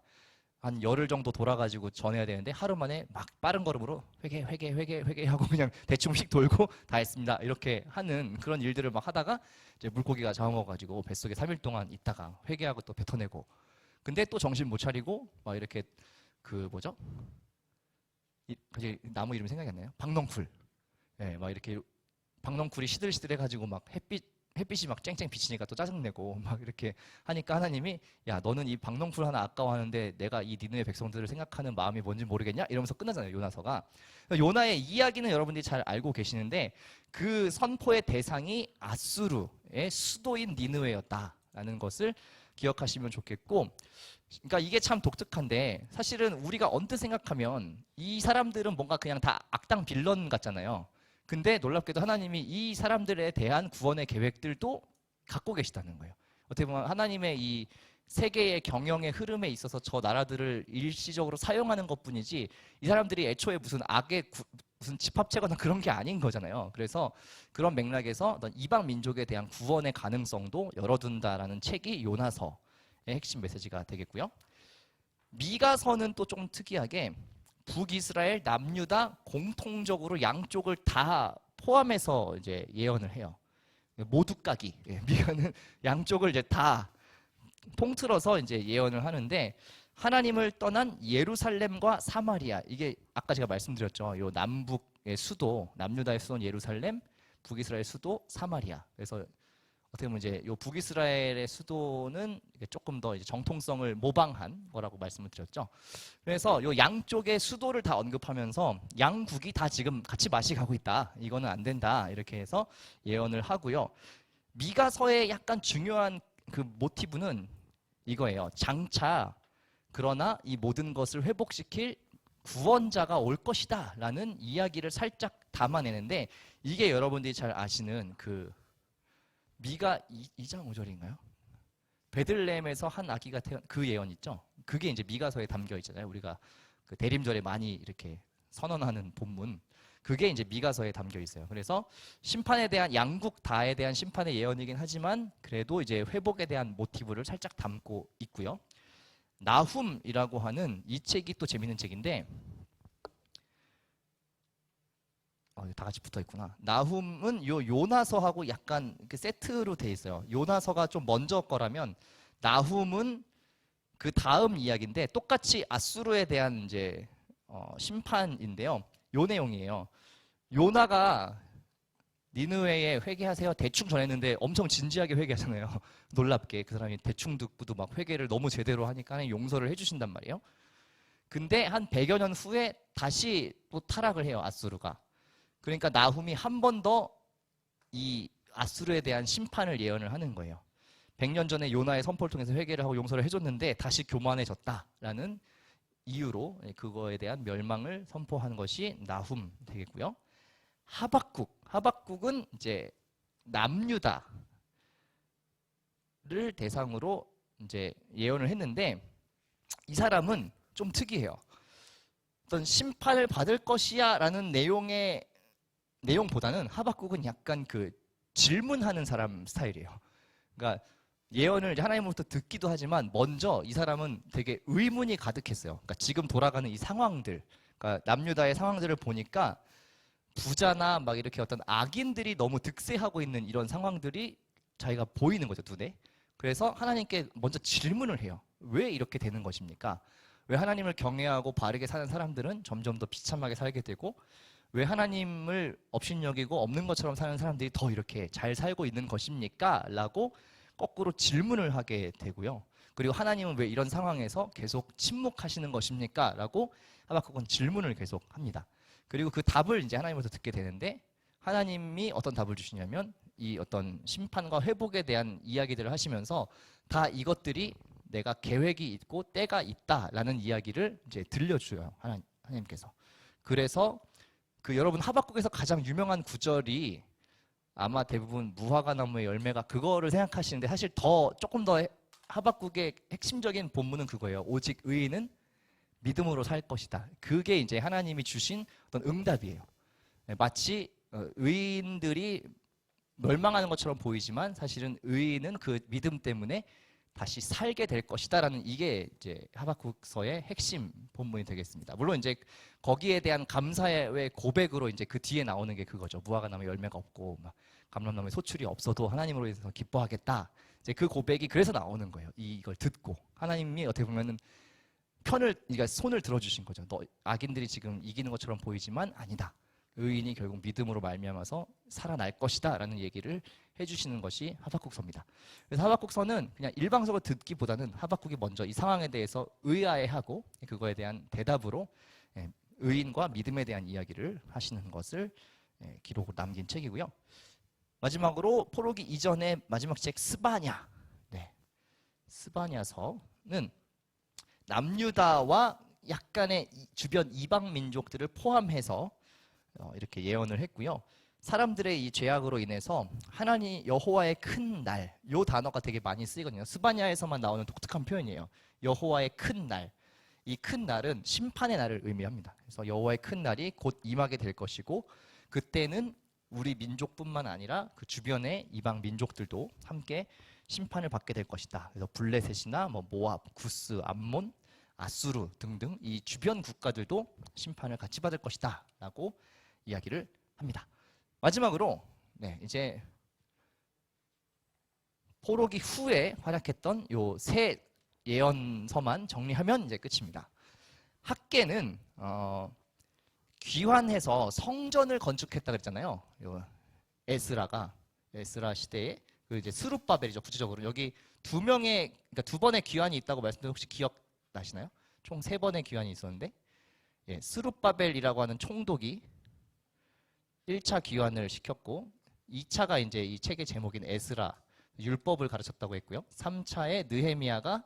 한 열흘 정도 돌아가지고 전해야 되는데 하루 만에 막 빠른 걸음으로 회개 하고 그냥 대충 휙 돌고 다 했습니다. 이렇게 하는 그런 일들을 막 하다가 이제 물고기가 잡아먹어가지고 뱃속에 3일 동안 있다가 회개하고 또 뱉어내고 근데 또 정신 못 차리고 막 이렇게 그 뭐죠? 나무 이름이 생각이 안 나요? 박넝쿨. 예, 막 이렇게 박넝쿨이 시들시들해가지고 막 햇빛이 막 쨍쨍 비치니까 또 짜증내고 막 이렇게 하니까 하나님이 야 너는 이 박넝쿨 하나 아까워하는데 내가 이 니느웨 백성들을 생각하는 마음이 뭔지 모르겠냐? 이러면서 끝나잖아요 요나서가. 요나의 이야기는 여러분들이 잘 알고 계시는데 그 선포의 대상이 아수르의 수도인 니느웨였다라는 것을 기억하시면 좋겠고 그러니까 이게 참 독특한데 사실은 우리가 언뜻 생각하면 이 사람들은 뭔가 그냥 다 악당 빌런 같잖아요. 근데 놀랍게도 하나님이 이 사람들에 대한 구원의 계획들도 갖고 계시다는 거예요. 어떻게 보면 하나님의 이 세계의 경영의 흐름에 있어서 저 나라들을 일시적으로 사용하는 것뿐이지 이 사람들이 애초에 무슨 무슨 집합체거나 그런 게 아닌 거잖아요. 그래서 그런 맥락에서 어떤 이방 민족에 대한 구원의 가능성도 열어둔다라는 책이 요나서의 핵심 메시지가 되겠고요. 미가서는 또 좀 특이하게 북이스라엘, 남유다 공통적으로 양쪽을 다 포함해서 이제 예언을 해요. 모두 까기. 미가는 양쪽을 이제 다 통틀어서 이제 예언을 하는데 하나님을 떠난 예루살렘과 사마리아 이게 아까 제가 말씀드렸죠. 요 남북의 수도, 남유다의 수도는 예루살렘, 북이스라엘 수도 사마리아. 그래서 어떻게 보면 이제 요 북이스라엘의 수도는 조금 더 이제 정통성을 모방한 거라고 말씀을 드렸죠. 그래서 요 양쪽의 수도를 다 언급하면서 양국이 다 지금 같이 맛이 가고 있다. 이거는 안 된다. 이렇게 해서 예언을 하고요. 미가서의 약간 중요한 그 모티브는 이거예요. 장차 그러나 이 모든 것을 회복시킬 구원자가 올 것이다 라는 이야기를 살짝 담아내는데 이게 여러분들이 잘 아시는 그 미가 2장 5절인가요? 베들레헴에서 한 아기가 태어난 그 예언 있죠? 그게 이제 미가서에 담겨 있잖아요. 우리가 그 대림절에 많이 이렇게 선언하는 본문. 그게 이제 미가서에 담겨 있어요. 그래서 심판에 대한 양국 다에 대한 심판의 예언이긴 하지만 그래도 이제 회복에 대한 모티브를 살짝 담고 있고요. 나훔이라고 하는 이 책이 또 재밌는 책인데 다 같이 붙어 있구나. 나훔은 요 요나서하고 약간 그 세트로 돼 있어요. 요나서가 좀 먼저 거라면 나훔은 그 다음 이야기인데 똑같이 아수르에 대한 이제 심판인데요. 요 내용이에요. 요나가 니느웨에 회개하세요 대충 전했는데 엄청 진지하게 회개하잖아요. 놀랍게 그 사람이 대충 듣고도 막 회개를 너무 제대로 하니까 용서를 해주신단 말이에요. 근데 한 100여 년 후에 다시 또 타락을 해요. 아수르가. 그러니까 나훔이 한 번 더 이 아수르에 대한 심판을 예언을 하는 거예요. 100년 전에 요나의 선포를 통해서 회개를 하고 용서를 해줬는데 다시 교만해졌다라는 이유로 그거에 대한 멸망을 선포하는 것이 나훔 되겠고요. 하박국은 이제 남유다를 대상으로 이제 예언을 했는데 이 사람은 좀 특이해요. 어떤 심판을 받을 것이야라는 내용보다는 하박국은 약간 그 질문하는 사람 스타일이에요. 그러니까 예언을 이제 하나님으로부터 듣기도 하지만 먼저 이 사람은 되게 의문이 가득했어요. 그러니까 지금 돌아가는 이 상황들, 그러니까 남유다의 상황들을 보니까 부자나 막 이렇게 어떤 악인들이 너무 득세하고 있는 이런 상황들이 자기가 보이는 거죠, 눈에. 그래서 하나님께 먼저 질문을 해요. 왜 이렇게 되는 것입니까? 왜 하나님을 경외하고 바르게 사는 사람들은 점점 더 비참하게 살게 되고 왜 하나님을 업신여기고 없는 것처럼 사는 사람들이 더 이렇게 잘 살고 있는 것입니까? 라고 거꾸로 질문을 하게 되고요. 그리고 하나님은 왜 이런 상황에서 계속 침묵하시는 것입니까? 라고 하박국은 질문을 계속 합니다. 그리고 그 답을 이제 하나님으로부터 듣게 되는데 하나님이 어떤 답을 주시냐면 이 어떤 심판과 회복에 대한 이야기들을 하시면서 다 이것들이 내가 계획이 있고 때가 있다라는 이야기를 이제 들려줘요. 하나님께서. 그래서 그 여러분 하박국에서 가장 유명한 구절이 아마 대부분 무화과 나무의 열매가 그거를 생각하시는데 사실 조금 더 하박국의 핵심적인 본문은 그거예요. 오직 의인은 믿음으로 살 것이다. 그게 이제 하나님이 주신 어떤 응답이에요. 마치 의인들이 멸망하는 것처럼 보이지만 사실은 의인은 그 믿음 때문에 다시 살게 될 것이다라는 이게 이제 하박국서의 핵심 본문이 되겠습니다. 물론 이제 거기에 대한 감사의 고백으로 이제 그 뒤에 나오는 게 그거죠. 무화과 나무에 열매가 없고 막 감람나무에 소출이 없어도 하나님으로 인해서 기뻐하겠다. 이제 그 고백이 그래서 나오는 거예요. 이걸 듣고 하나님이 어떻게 보면은 그러니까 손을 들어주신 거죠. 너 악인들이 지금 이기는 것처럼 보이지만 아니다. 의인이 결국 믿음으로 말미암아서 살아날 것이다라는 얘기를 해주시는 것이 하박국서입니다. 그래서 하박국서는 그냥 일방적으로 듣기보다는 하박국이 먼저 이 상황에 대해서 의아해하고 그거에 대한 대답으로 의인과 믿음에 대한 이야기를 하시는 것을 기록으로 남긴 책이고요. 마지막으로 포로기 이전의 마지막 책 스바냐. 스바냐서는 남유다와 약간의 주변 이방 민족들을 포함해서 이렇게 예언을 했고요. 사람들의 이 죄악으로 인해서 하나님 여호와의 큰 날, 요 단어가 되게 많이 쓰이거든요. 스바냐에서만 나오는 독특한 표현이에요. 여호와의 큰 날. 이 큰 날은 심판의 날을 의미합니다. 그래서 여호와의 큰 날이 곧 임하게 될 것이고 그때는 우리 민족뿐만 아니라 그 주변의 이방 민족들도 함께 심판을 받게 될 것이다. 그래서 블레셋이나 모압, 구스, 암몬, 아수르 등등 이 주변 국가들도 심판을 같이 받을 것이다 라고 이야기를 합니다. 마지막으로 이제 포로기 후에 활약했던 요 세 예언서만 정리하면 이제 끝입니다. 학개는 귀환해서 성전을 건축했다 그랬잖아요. 요 에스라 시대에 그 이제 스룹바벨이죠. 구체적으로 여기 그러니까 두 번의 귀환이 있다고 말씀드렸는데 혹시 기억나시나요? 총 3번의 귀환이 있었는데 스룹바벨이라고 하는 총독이 1차 귀환을 시켰고 2차가 이제 이 책의 제목인 에스라 율법을 가르쳤다고 했고요. 3차에 느헤미야가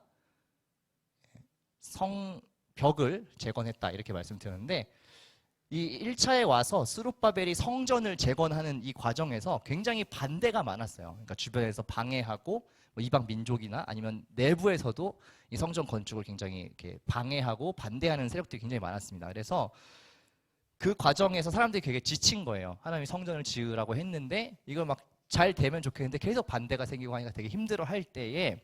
성벽을 재건했다 이렇게 말씀드렸는데 이 1차에 와서 스룹바벨이 성전을 재건하는 이 과정에서 굉장히 반대가 많았어요. 그러니까 주변에서 방해하고 이방 민족이나 아니면 내부에서도 이 성전 건축을 굉장히 이렇게 방해하고 반대하는 세력들이 굉장히 많았습니다. 그래서 그 과정에서 사람들이 되게 지친 거예요. 하나님이 성전을 지으라고 했는데 이걸 막 잘 되면 좋겠는데 계속 반대가 생기고 하니까 되게 힘들어 할 때에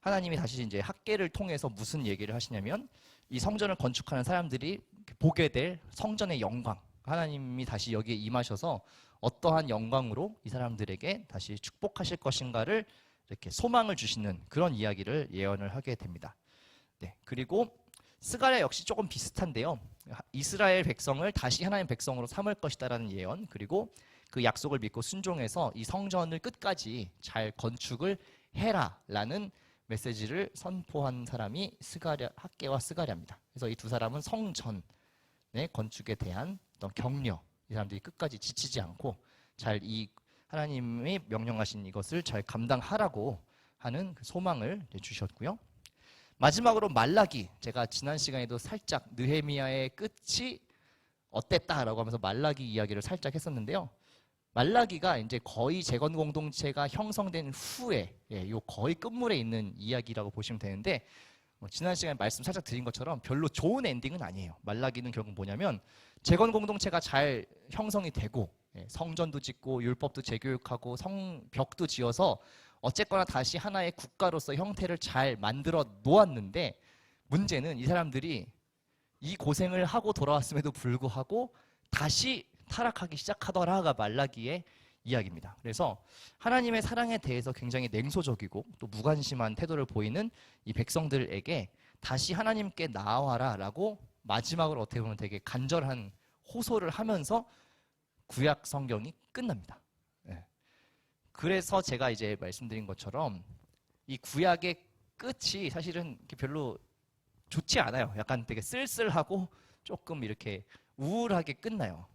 하나님이 다시 이제 학개를 통해서 무슨 얘기를 하시냐면 이 성전을 건축하는 사람들이 보게 될 성전의 영광, 하나님이 다시 여기에 임하셔서 어떠한 영광으로 이 사람들에게 다시 축복하실 것인가를 이렇게 소망을 주시는 그런 이야기를 예언을 하게 됩니다. 그리고 스가랴 역시 조금 비슷한데요. 이스라엘 백성을 다시 하나님 백성으로 삼을 것이다라는 예언, 그리고 그 약속을 믿고 순종해서 이 성전을 끝까지 잘 건축을 해라라는 메시지를 선포한 사람이 학개와 스가랴입니다. 그래서 이 두 사람은 성전의 건축에 대한 어떤 격려, 이 사람들이 끝까지 지치지 않고 잘 이 하나님이 명령하신 이것을 잘 감당하라고 하는 그 소망을 주셨고요. 마지막으로 말라기, 제가 지난 시간에도 살짝 느헤미야의 끝이 어땠다라고 하면서 말라기 이야기를 살짝 했었는데요. 말라기가 이제 거의 재건 공동체가 형성된 후에 요 거의 끝물에 있는 이야기라고 보시면 되는데 지난 시간에 말씀 살짝 드린 것처럼 별로 좋은 엔딩은 아니에요. 말라기는 결국 뭐냐면 재건 공동체가 잘 형성이 되고 성전도 짓고 율법도 재교육하고 성벽도 지어서 어쨌거나 다시 하나의 국가로서 형태를 잘 만들어 놓았는데 문제는 이 사람들이 이 고생을 하고 돌아왔음에도 불구하고 다시 타락하기 시작하더라가 말라기의 이야기입니다. 그래서 하나님의 사랑에 대해서 굉장히 냉소적이고 또 무관심한 태도를 보이는 이 백성들에게 다시 하나님께 나아와라 라고 마지막으로 어떻게 보면 되게 간절한 호소를 하면서 구약 성경이 끝납니다. 그래서 제가 이제 말씀드린 것처럼 이 구약의 끝이 사실은 별로 좋지 않아요. 약간 되게 쓸쓸하고 조금 이렇게 우울하게 끝나요.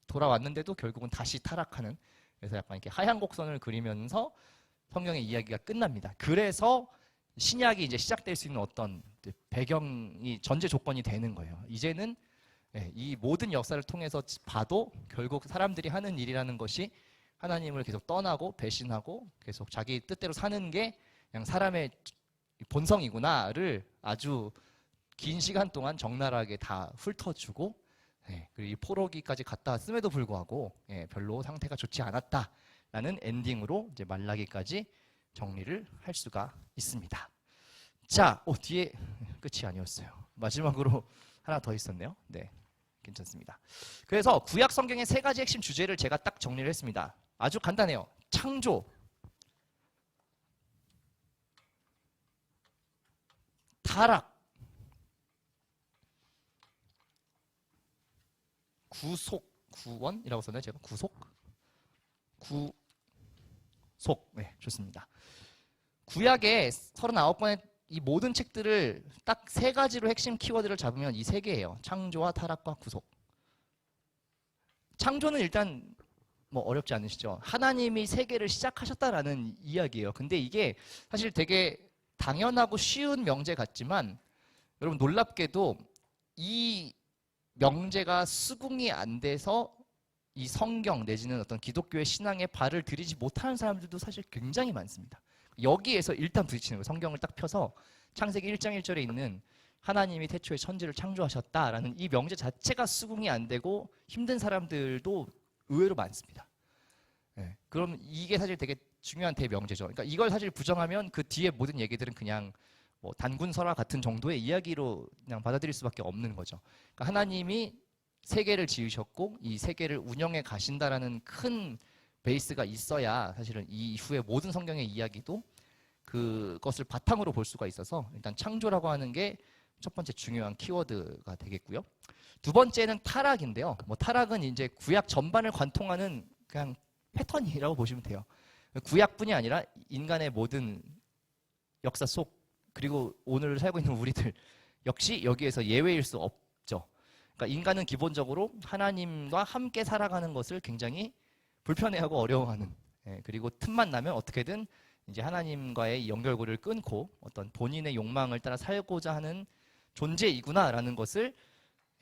돌아왔는데도 결국은 다시 타락하는, 그래서 약간 이렇게 하얀 곡선을 그리면서 성경의 이야기가 끝납니다. 그래서 신약이 이제 시작될 수 있는 어떤 배경이 전제 조건이 되는 거예요. 이제는 이 모든 역사를 통해서 봐도 결국 사람들이 하는 일이라는 것이 하나님을 계속 떠나고 배신하고 계속 자기 뜻대로 사는 게 그냥 사람의 본성이구나를 아주 긴 시간 동안 적나라하게 다 훑어주고 그리고 이 포로기까지 갔다 왔음에도 불구하고 별로 상태가 좋지 않았다라는 엔딩으로 이제 말라기까지 정리를 할 수가 있습니다. 자, 뒤에 끝이 아니었어요. 마지막으로 하나 더 있었네요. 네, 괜찮습니다. 그래서 구약 성경의 세 가지 핵심 주제를 제가 딱 정리를 했습니다. 아주 간단해요. 창조, 타락, 구속, 구원이라고 썼나요? 제가 구속? 구속. 네, 좋습니다. 구약의 39권의 이 모든 책들을 딱 세 가지로 핵심 키워드를 잡으면 이 세 개예요. 창조와 타락과 구속. 창조는 일단 뭐 어렵지 않으시죠? 하나님이 세계를 시작하셨다라는 이야기예요. 근데 이게 사실 되게 당연하고 쉬운 명제 같지만 여러분 놀랍게도 이 명제가 수긍이 안 돼서 이 성경 내지는 어떤 기독교의 신앙에 발을 들이지 못하는 사람들도 사실 굉장히 많습니다. 여기에서 일단 부딪히는 거예요. 성경을 딱 펴서 창세기 1장 1절에 있는 하나님이 태초에 천지를 창조하셨다라는 이 명제 자체가 수긍이 안 되고 힘든 사람들도 의외로 많습니다. 네. 그럼 이게 사실 되게 중요한 대명제죠. 그러니까 이걸 사실 부정하면 그 뒤에 모든 얘기들은 그냥 뭐 단군설화 같은 정도의 이야기로 그냥 받아들일 수밖에 없는 거죠. 그러니까 하나님이 세계를 지으셨고 이 세계를 운영해 가신다라는 큰 베이스가 있어야 사실은 이 이후의 모든 성경의 이야기도 그것을 바탕으로 볼 수가 있어서 일단 창조라고 하는 게 첫 번째 중요한 키워드가 되겠고요. 두 번째는 타락인데요. 뭐 타락은 이제 구약 전반을 관통하는 그냥 패턴이라고 보시면 돼요. 구약뿐이 아니라 인간의 모든 역사 속 그리고 오늘 살고 있는 우리들 역시 여기에서 예외일 수 없죠. 그러니까 인간은 기본적으로 하나님과 함께 살아가는 것을 굉장히 불편해하고 어려워하는, 그리고 틈만 나면 어떻게든 이제 하나님과의 연결고리를 끊고 어떤 본인의 욕망을 따라 살고자 하는 존재이구나라는 것을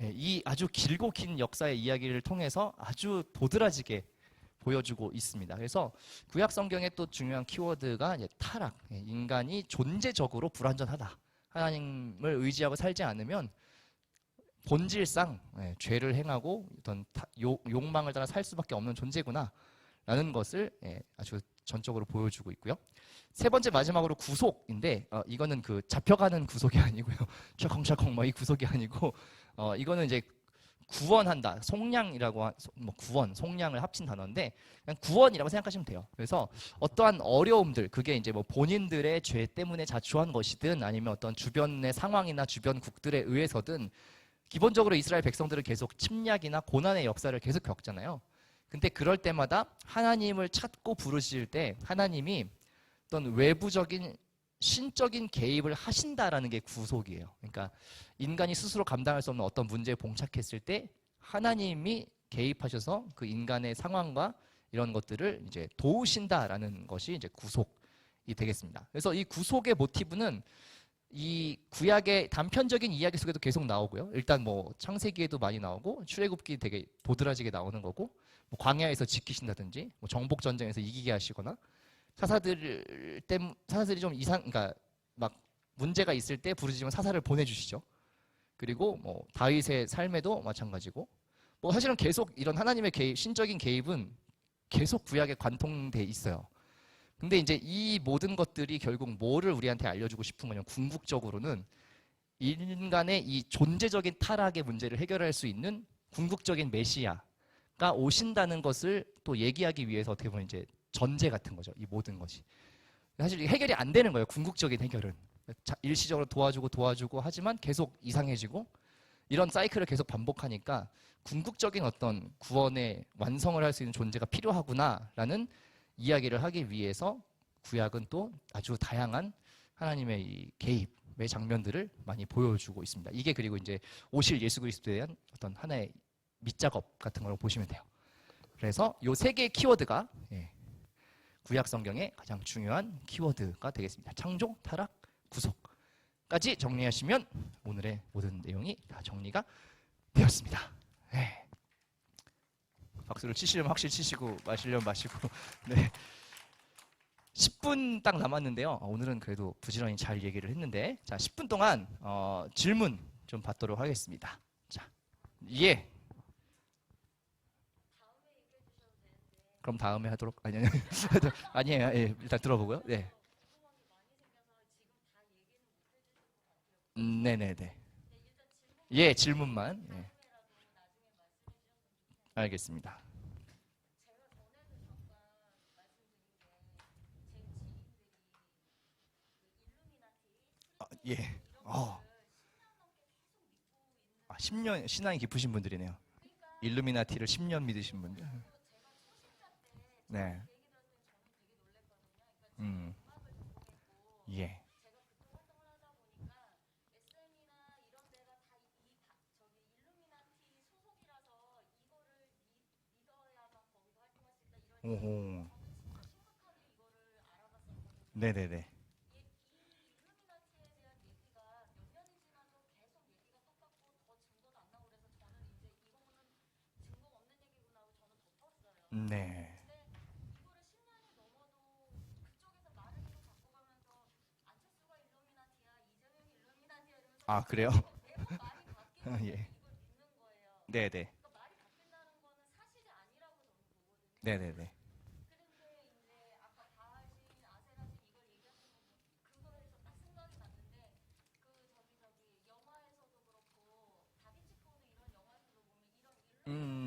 이 아주 길고 긴 역사의 이야기를 통해서 아주 도드라지게 보여주고 있습니다. 그래서 구약 성경의 또 중요한 키워드가 이제 타락, 인간이 존재적으로 불완전하다. 하나님을 의지하고 살지 않으면 본질상 죄를 행하고 어떤 욕망을 따라 살 수밖에 없는 존재구나라는 것을 아주 전적으로 보여주고 있고요. 세 번째 마지막으로 구속인데 이거는 그 잡혀가는 구속이 아니고요. 철컹철컹 뭐 이 구속이 아니고 이거는 이제 구원한다. 속량이라고 뭐 구원, 속량을 합친 단어인데 그냥 구원이라고 생각하시면 돼요. 그래서 어떠한 어려움들, 그게 이제 뭐 본인들의 죄 때문에 자초한 것이든 아니면 어떤 주변의 상황이나 주변국들에 의해서든 기본적으로 이스라엘 백성들은 계속 침략이나 고난의 역사를 계속 겪잖아요. 근데 그럴 때마다 하나님을 찾고 부르실 때 하나님이 어떤 외부적인 신적인 개입을 하신다라는 게 구속이에요. 그러니까 인간이 스스로 감당할 수 없는 어떤 문제에 봉착했을 때 하나님이 개입하셔서 그 인간의 상황과 이런 것들을 이제 도우신다라는 것이 이제 구속이 되겠습니다. 그래서 이 구속의 모티브는 이 구약의 단편적인 이야기 속에도 계속 나오고요. 일단 뭐 창세기에도 많이 나오고 출애굽기 되게 도드라지게 나오는 거고, 뭐 광야에서 지키신다든지, 뭐 정복 전쟁에서 이기게 하시거나, 사사들이 좀 그러니까 막 문제가 있을 때 부르짖으면 사사를 보내주시죠. 그리고 뭐 다윗의 삶에도 마찬가지고, 뭐 사실은 계속 이런 하나님의 개입, 신적인 개입은 계속 구약에 관통돼 있어요. 근데 이제 이 모든 것들이 결국 뭐를 우리한테 알려주고 싶은 거냐면 궁극적으로는 인간의 이 존재적인 타락의 문제를 해결할 수 있는 궁극적인 메시아가 오신다는 것을 또 얘기하기 위해서 어떻게 보면 이제 전제 같은 거죠. 이 모든 것이. 사실 해결이 안 되는 거예요. 궁극적인 해결은. 일시적으로 도와주고 하지만 계속 이상해지고 이런 사이클을 계속 반복하니까 궁극적인 어떤 구원의 완성을 할 수 있는 존재가 필요하구나라는 이야기를 하기 위해서 구약은 또 아주 다양한 하나님의 이 개입의 장면들을 많이 보여주고 있습니다. 이게 그리고 이제 오실 예수 그리스도에 대한 어떤 하나의 밑작업 같은 걸 보시면 돼요. 그래서 이 세 개의 키워드가 구약 성경의 가장 중요한 키워드가 되겠습니다. 창조, 타락, 구속까지 정리하시면 오늘의 모든 내용이 다 정리가 되었습니다. 네. 박수를 치시려면 확실히 치시고 마시려면 마시고. 네. 10분 딱 남았는데요. 오늘은 그래도 부지런히 잘 얘기를 했는데, 자 10분 동안 질문 좀 받도록 하겠습니다. 자, 예. 그럼 다음에 하도록 아니에요. 예, 일단 들어보고요. 네. 네네네. 예, 질문만. 예. 알겠습니다. 예. 10년 신앙이 깊으신 분들이네요. 일루미나티를 10년 믿으신 분들. 네. 음. 예. 오호. 네네네. 네. 아, 그래요? 예. 네네. 네네네.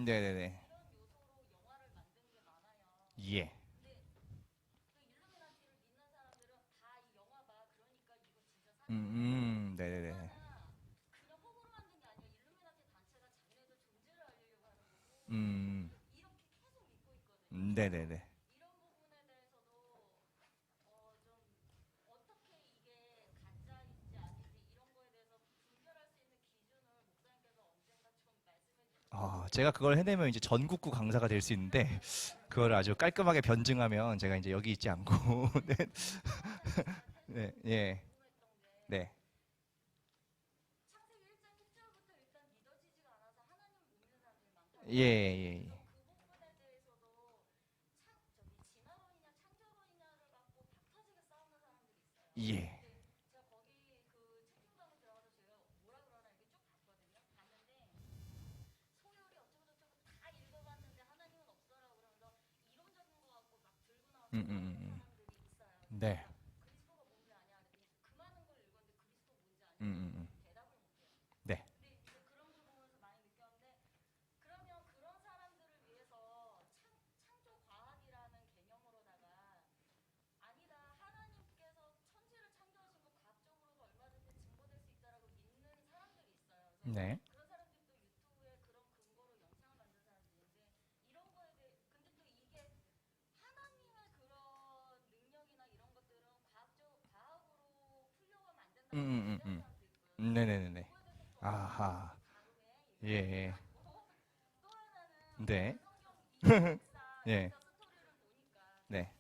네네네. 예. 네네네. 음, 네네네. 제가 그걸 해내면 이제 전국구 강사가 될 수 있는데, 그걸 아주 깔끔하게 변증하면 제가 이제 여기 있지 않고, 네, 네, 예, 네. 예, 예, 예. 예. 음, 음, 음. 네. 음. 네. 네. 네네네네. 아하. 예, 예. 네. 예. 네.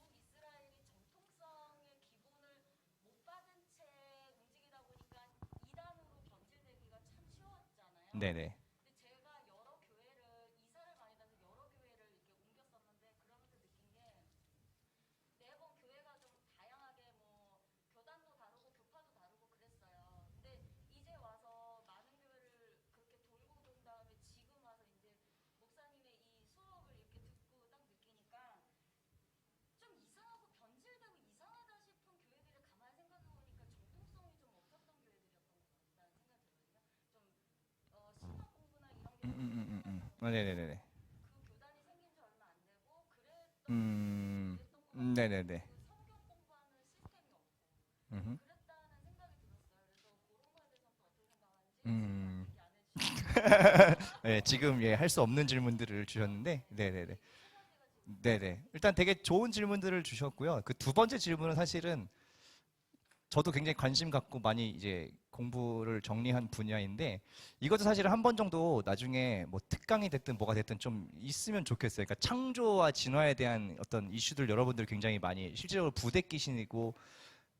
네네. 네네네네. 음, 네네네. 음흠. 음. 네, 지금 예, 할 수 없는 질문들을 주셨는데, 네네네. 네네. 일단 되게 좋은 질문들을 주셨고요. 그 두 번째 질문은 사실은 저도 굉장히 관심 갖고 많이 이제 공부를 정리한 분야인데 이것도 사실은 한 번 정도 나중에 뭐 특강이 됐든 뭐가 됐든 좀 있으면 좋겠어요. 그러니까 창조와 진화에 대한 어떤 이슈들 여러분들 굉장히 많이 실제로 부대끼시고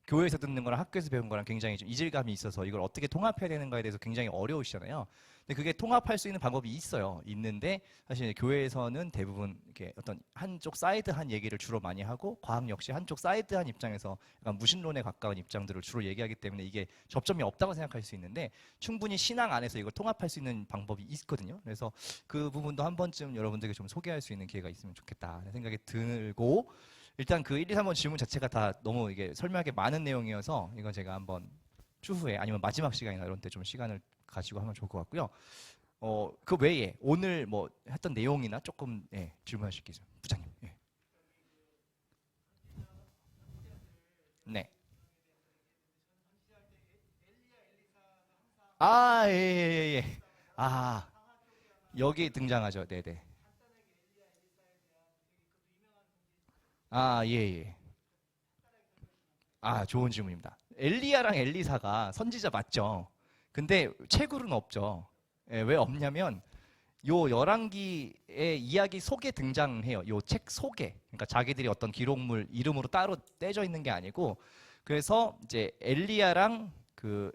교회에서 듣는 거랑 학교에서 배운 거랑 굉장히 좀 이질감이 있어서 이걸 어떻게 통합해야 되는가에 대해서 굉장히 어려우시잖아요. 근데 그게 통합할 수 있는 방법이 있어요. 있는데 사실 이제 교회에서는 대부분 이렇게 어떤 한쪽 사이드한 얘기를 주로 많이 하고 과학 역시 한쪽 사이드한 입장에서 약간 무신론에 가까운 입장들을 주로 얘기하기 때문에 이게 접점이 없다고 생각할 수 있는데 충분히 신앙 안에서 이걸 통합할 수 있는 방법이 있거든요. 그래서 그 부분도 한 번쯤 여러분들에게 좀 소개할 수 있는 기회가 있으면 좋겠다 생각이 들고 일단 그 1, 2, 3번 질문 자체가 다 너무 이게 설명하기 많은 내용이어서 이건 제가 한번 추후에 아니면 마지막 시간이나 이런 때 좀 시간을 가지고 하면 좋을 것 같고요. 그 외에 오늘 뭐 했던 내용이나 조금 예, 질문하실 게 있어요. 부장님. 예. 네. 아, 예, 예, 예. 예. 아, 여기 등장하죠. 네네. 아, 예, 예. 아, 좋은 질문입니다. 엘리야랑 엘리사가 선지자 맞죠? 근데 책으로는 없죠. 예, 왜 없냐면 요 열왕기의 이야기 속에 등장해요. 요 책 속에. 그러니까 자기들이 어떤 기록물 이름으로 따로 떼져 있는 게 아니고 그래서 이제 엘리야랑 그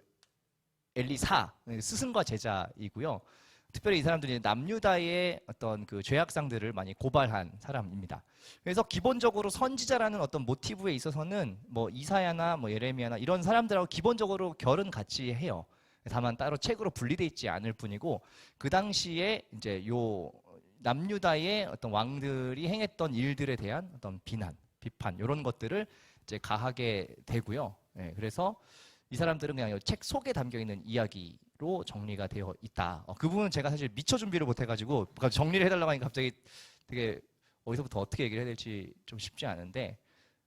엘리사 스승과 제자이고요. 특별히 이 사람들이 남유다의 어떤 그 죄악상들을 많이 고발한 사람입니다. 그래서 기본적으로 선지자라는 어떤 모티브에 있어서는 뭐 이사야나 뭐 예레미야나 이런 사람들하고 기본적으로 결은 같이 해요. 다만 따로 책으로 분리돼 있지 않을 뿐이고 그 당시에 이제 요 남유다의 어떤 왕들이 행했던 일들에 대한 어떤 비난, 비판 이런 것들을 이제 가하게 되고요. 예, 그래서 이 사람들은 그냥 책 속에 담겨 있는 이야기로 정리가 되어 있다. 그 부분은 제가 사실 미처 준비를 못 해가지고 정리를 해달라고 하니까 갑자기 되게 어디서부터 어떻게 얘기를 해야 될지 좀 쉽지 않은데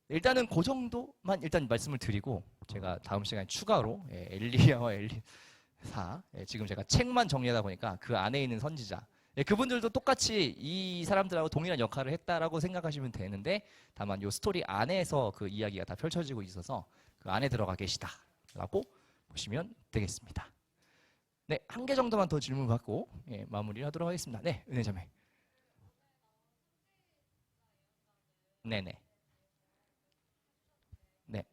일단은 그 정도만 일단 말씀을 드리고 제가 다음 시간에 추가로 예, 엘리야와 엘리사 예, 지금 제가 책만 정리하다 보니까 그 안에 있는 선지자 예, 그분들도 똑같이 이 사람들하고 동일한 역할을 했다라고 생각하시면 되는데 다만 요 스토리 안에서 그 이야기가 다 펼쳐지고 있어서 그 안에 들어가 계시다라고 보시면 되겠습니다. 네, 한 개 정도만 더 질문 받고 예, 마무리를 하도록 하겠습니다. 네, 은혜자매. 네네. 네.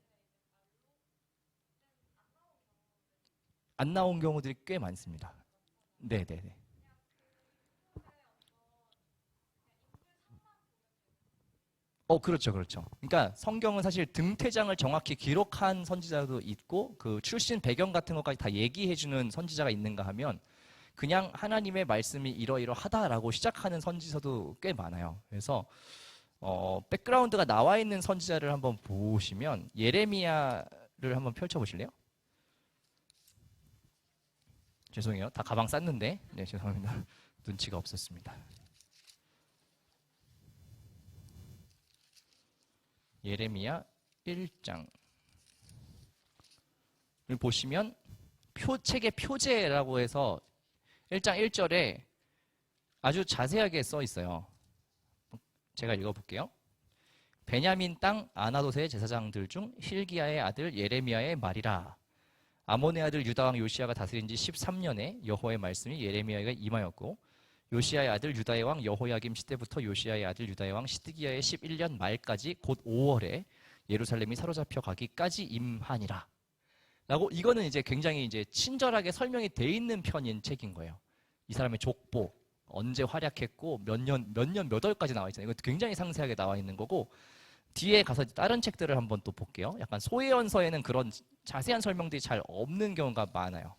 안 나온 경우들이 꽤 많습니다. 네네네. 그렇죠, 그렇죠. 그러니까 성경은 사실 등퇴장을 정확히 기록한 선지자도 있고 그 출신 배경 같은 것까지 다 얘기해주는 선지자가 있는가 하면 그냥 하나님의 말씀이 이러이러하다라고 시작하는 선지서도 꽤 많아요. 그래서 백그라운드가 나와 있는 선지자를 한번 보시면 예레미야를 한번 펼쳐보실래요? 죄송해요. 다 가방 쌌는데. 네, 죄송합니다. 눈치가 없었습니다. 예레미야 1장을 보시면 책의 표제라고 해서 1장 1절에 아주 자세하게 써 있어요. 제가 읽어볼게요. 베냐민 땅 아나돗의 제사장들 중 힐기야의 아들 예레미야의 말이라. 아몬의 아들 유다왕 요시야가 다스린 지 13년에 여호와의 말씀이 예레미야에게 임하였고 요시야의 아들 유다의 왕 여호야김 시대부터 요시야의 아들 유다의 왕 시드기야의 11년 말까지 곧 5월에 예루살렘이 사로잡혀 가기까지 임하니라. 라고 이거는 이제 굉장히 이제 친절하게 설명이 돼 있는 편인 책인 거예요. 이 사람의 족보 언제 활약했고 몇 월까지 나와 있잖아요. 이거 굉장히 상세하게 나와 있는 거고 뒤에 가서 다른 책들을 한번 또 볼게요. 약간 소혜연서에는 그런 자세한 설명들이 잘 없는 경우가 많아요.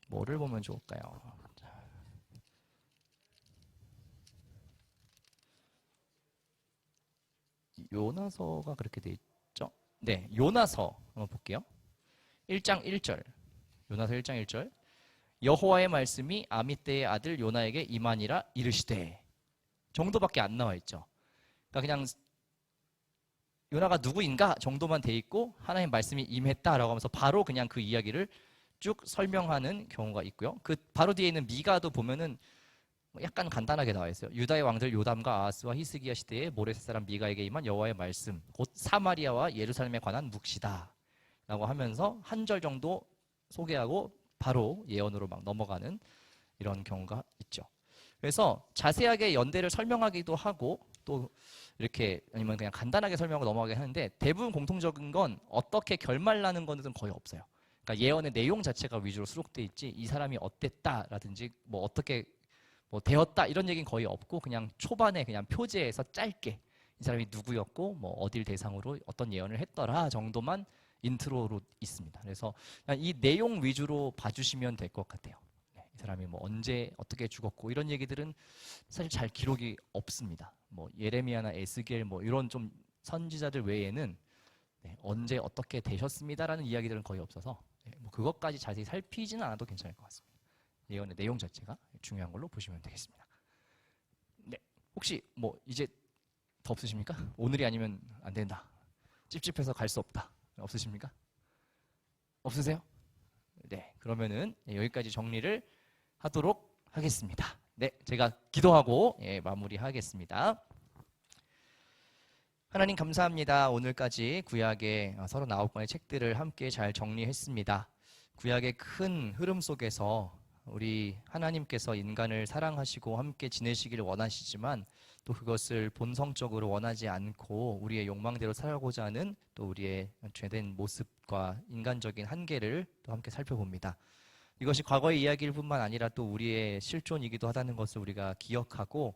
뭐를 보면 좋을까요? 요나서가 그렇게 돼 있죠? 네, 요나서 한번 볼게요. 1장 1절. 요나서 1장 1절. 여호와의 말씀이 아미떼의 아들 요나에게 임하니라 이르시되 정도밖에 안 나와 있죠. 그러니까 그냥 요나가 누구인가 정도만 돼 있고 하나님 말씀이 임했다라고 하면서 바로 그냥 그 이야기를 쭉 설명하는 경우가 있고요. 그 바로 뒤에 있는 미가도 보면은 약간 간단하게 나와 있어요. 유다의 왕들 요담과 아하스와 히스기야 시대에 모레셋 사람 미가에게 임한 여호와의 말씀 곧 사마리아와 예루살렘에 관한 묵시다 라고 하면서 한 절 정도 소개하고 바로 예언으로 막 넘어가는 이런 경우가 있죠. 그래서 자세하게 연대를 설명하기도 하고 또 이렇게 아니면 그냥 간단하게 설명하고 넘어가게 하는데 대부분 공통적인 건 어떻게 결말나는 것은 거의 없어요. 그러니까 예언의 내용 자체가 위주로 수록돼 있지 이 사람이 어땠다라든지 뭐 어떻게 뭐 되었다 이런 얘기는 거의 없고 그냥 초반에 그냥 표제에서 짧게 이 사람이 누구였고 뭐 어딜 대상으로 어떤 예언을 했더라 정도만 인트로로 있습니다. 그래서 이 내용 위주로 봐주시면 될 것 같아요. 네, 이 사람이 뭐 언제 어떻게 죽었고 이런 얘기들은 사실 잘 기록이 없습니다. 뭐 예레미야나 에스겔 뭐 이런 좀 선지자들 외에는 네, 언제 어떻게 되셨습니다라는 이야기들은 거의 없어서 뭐 그것까지 자세히 살피지는 않아도 괜찮을 것 같습니다. 예언의 내용 자체가 중요한 걸로 보시면 되겠습니다. 네, 혹시 뭐 이제 더 없으십니까? 오늘이 아니면 안 된다. 찝찝해서 갈 수 없다. 없으십니까? 없으세요? 네, 그러면은 여기까지 정리를 하도록 하겠습니다. 네, 제가 기도하고 마무리하겠습니다. 하나님 감사합니다. 오늘까지 구약의 39권의 책들을 함께 잘 정리했습니다. 구약의 큰 흐름 속에서 우리 하나님께서 인간을 사랑하시고 함께 지내시기를 원하시지만 또 그것을 본성적으로 원하지 않고 우리의 욕망대로 살아가고자 하는 또 우리의 죄된 모습과 인간적인 한계를 또 함께 살펴봅니다. 이것이 과거의 이야기일 뿐만 아니라 또 우리의 실존이기도 하다는 것을 우리가 기억하고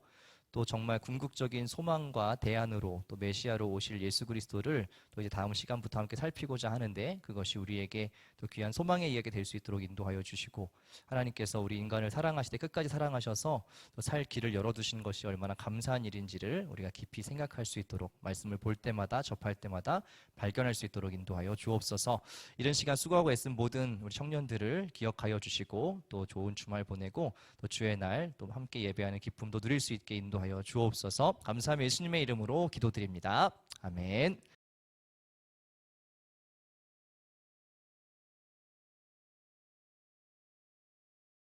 또 정말 궁극적인 소망과 대안으로 또 메시아로 오실 예수 그리스도를 또 이제 다음 시간부터 함께 살피고자 하는데 그것이 우리에게 또 귀한 소망의 이야기 될 수 있도록 인도하여 주시고 하나님께서 우리 인간을 사랑하시되 끝까지 사랑하셔서 또 살 길을 열어두신 것이 얼마나 감사한 일인지를 우리가 깊이 생각할 수 있도록 말씀을 볼 때마다 접할 때마다 발견할 수 있도록 인도하여 주옵소서. 이런 시간 수고하고 애쓴 모든 우리 청년들을 기억하여 주시고 또 좋은 주말 보내고 또 주의 날 또 함께 예배하는 기쁨도 누릴 수 있게 인도하여 주옵소서. 감사하며 예수님의 이름으로 기도드립니다. 아멘.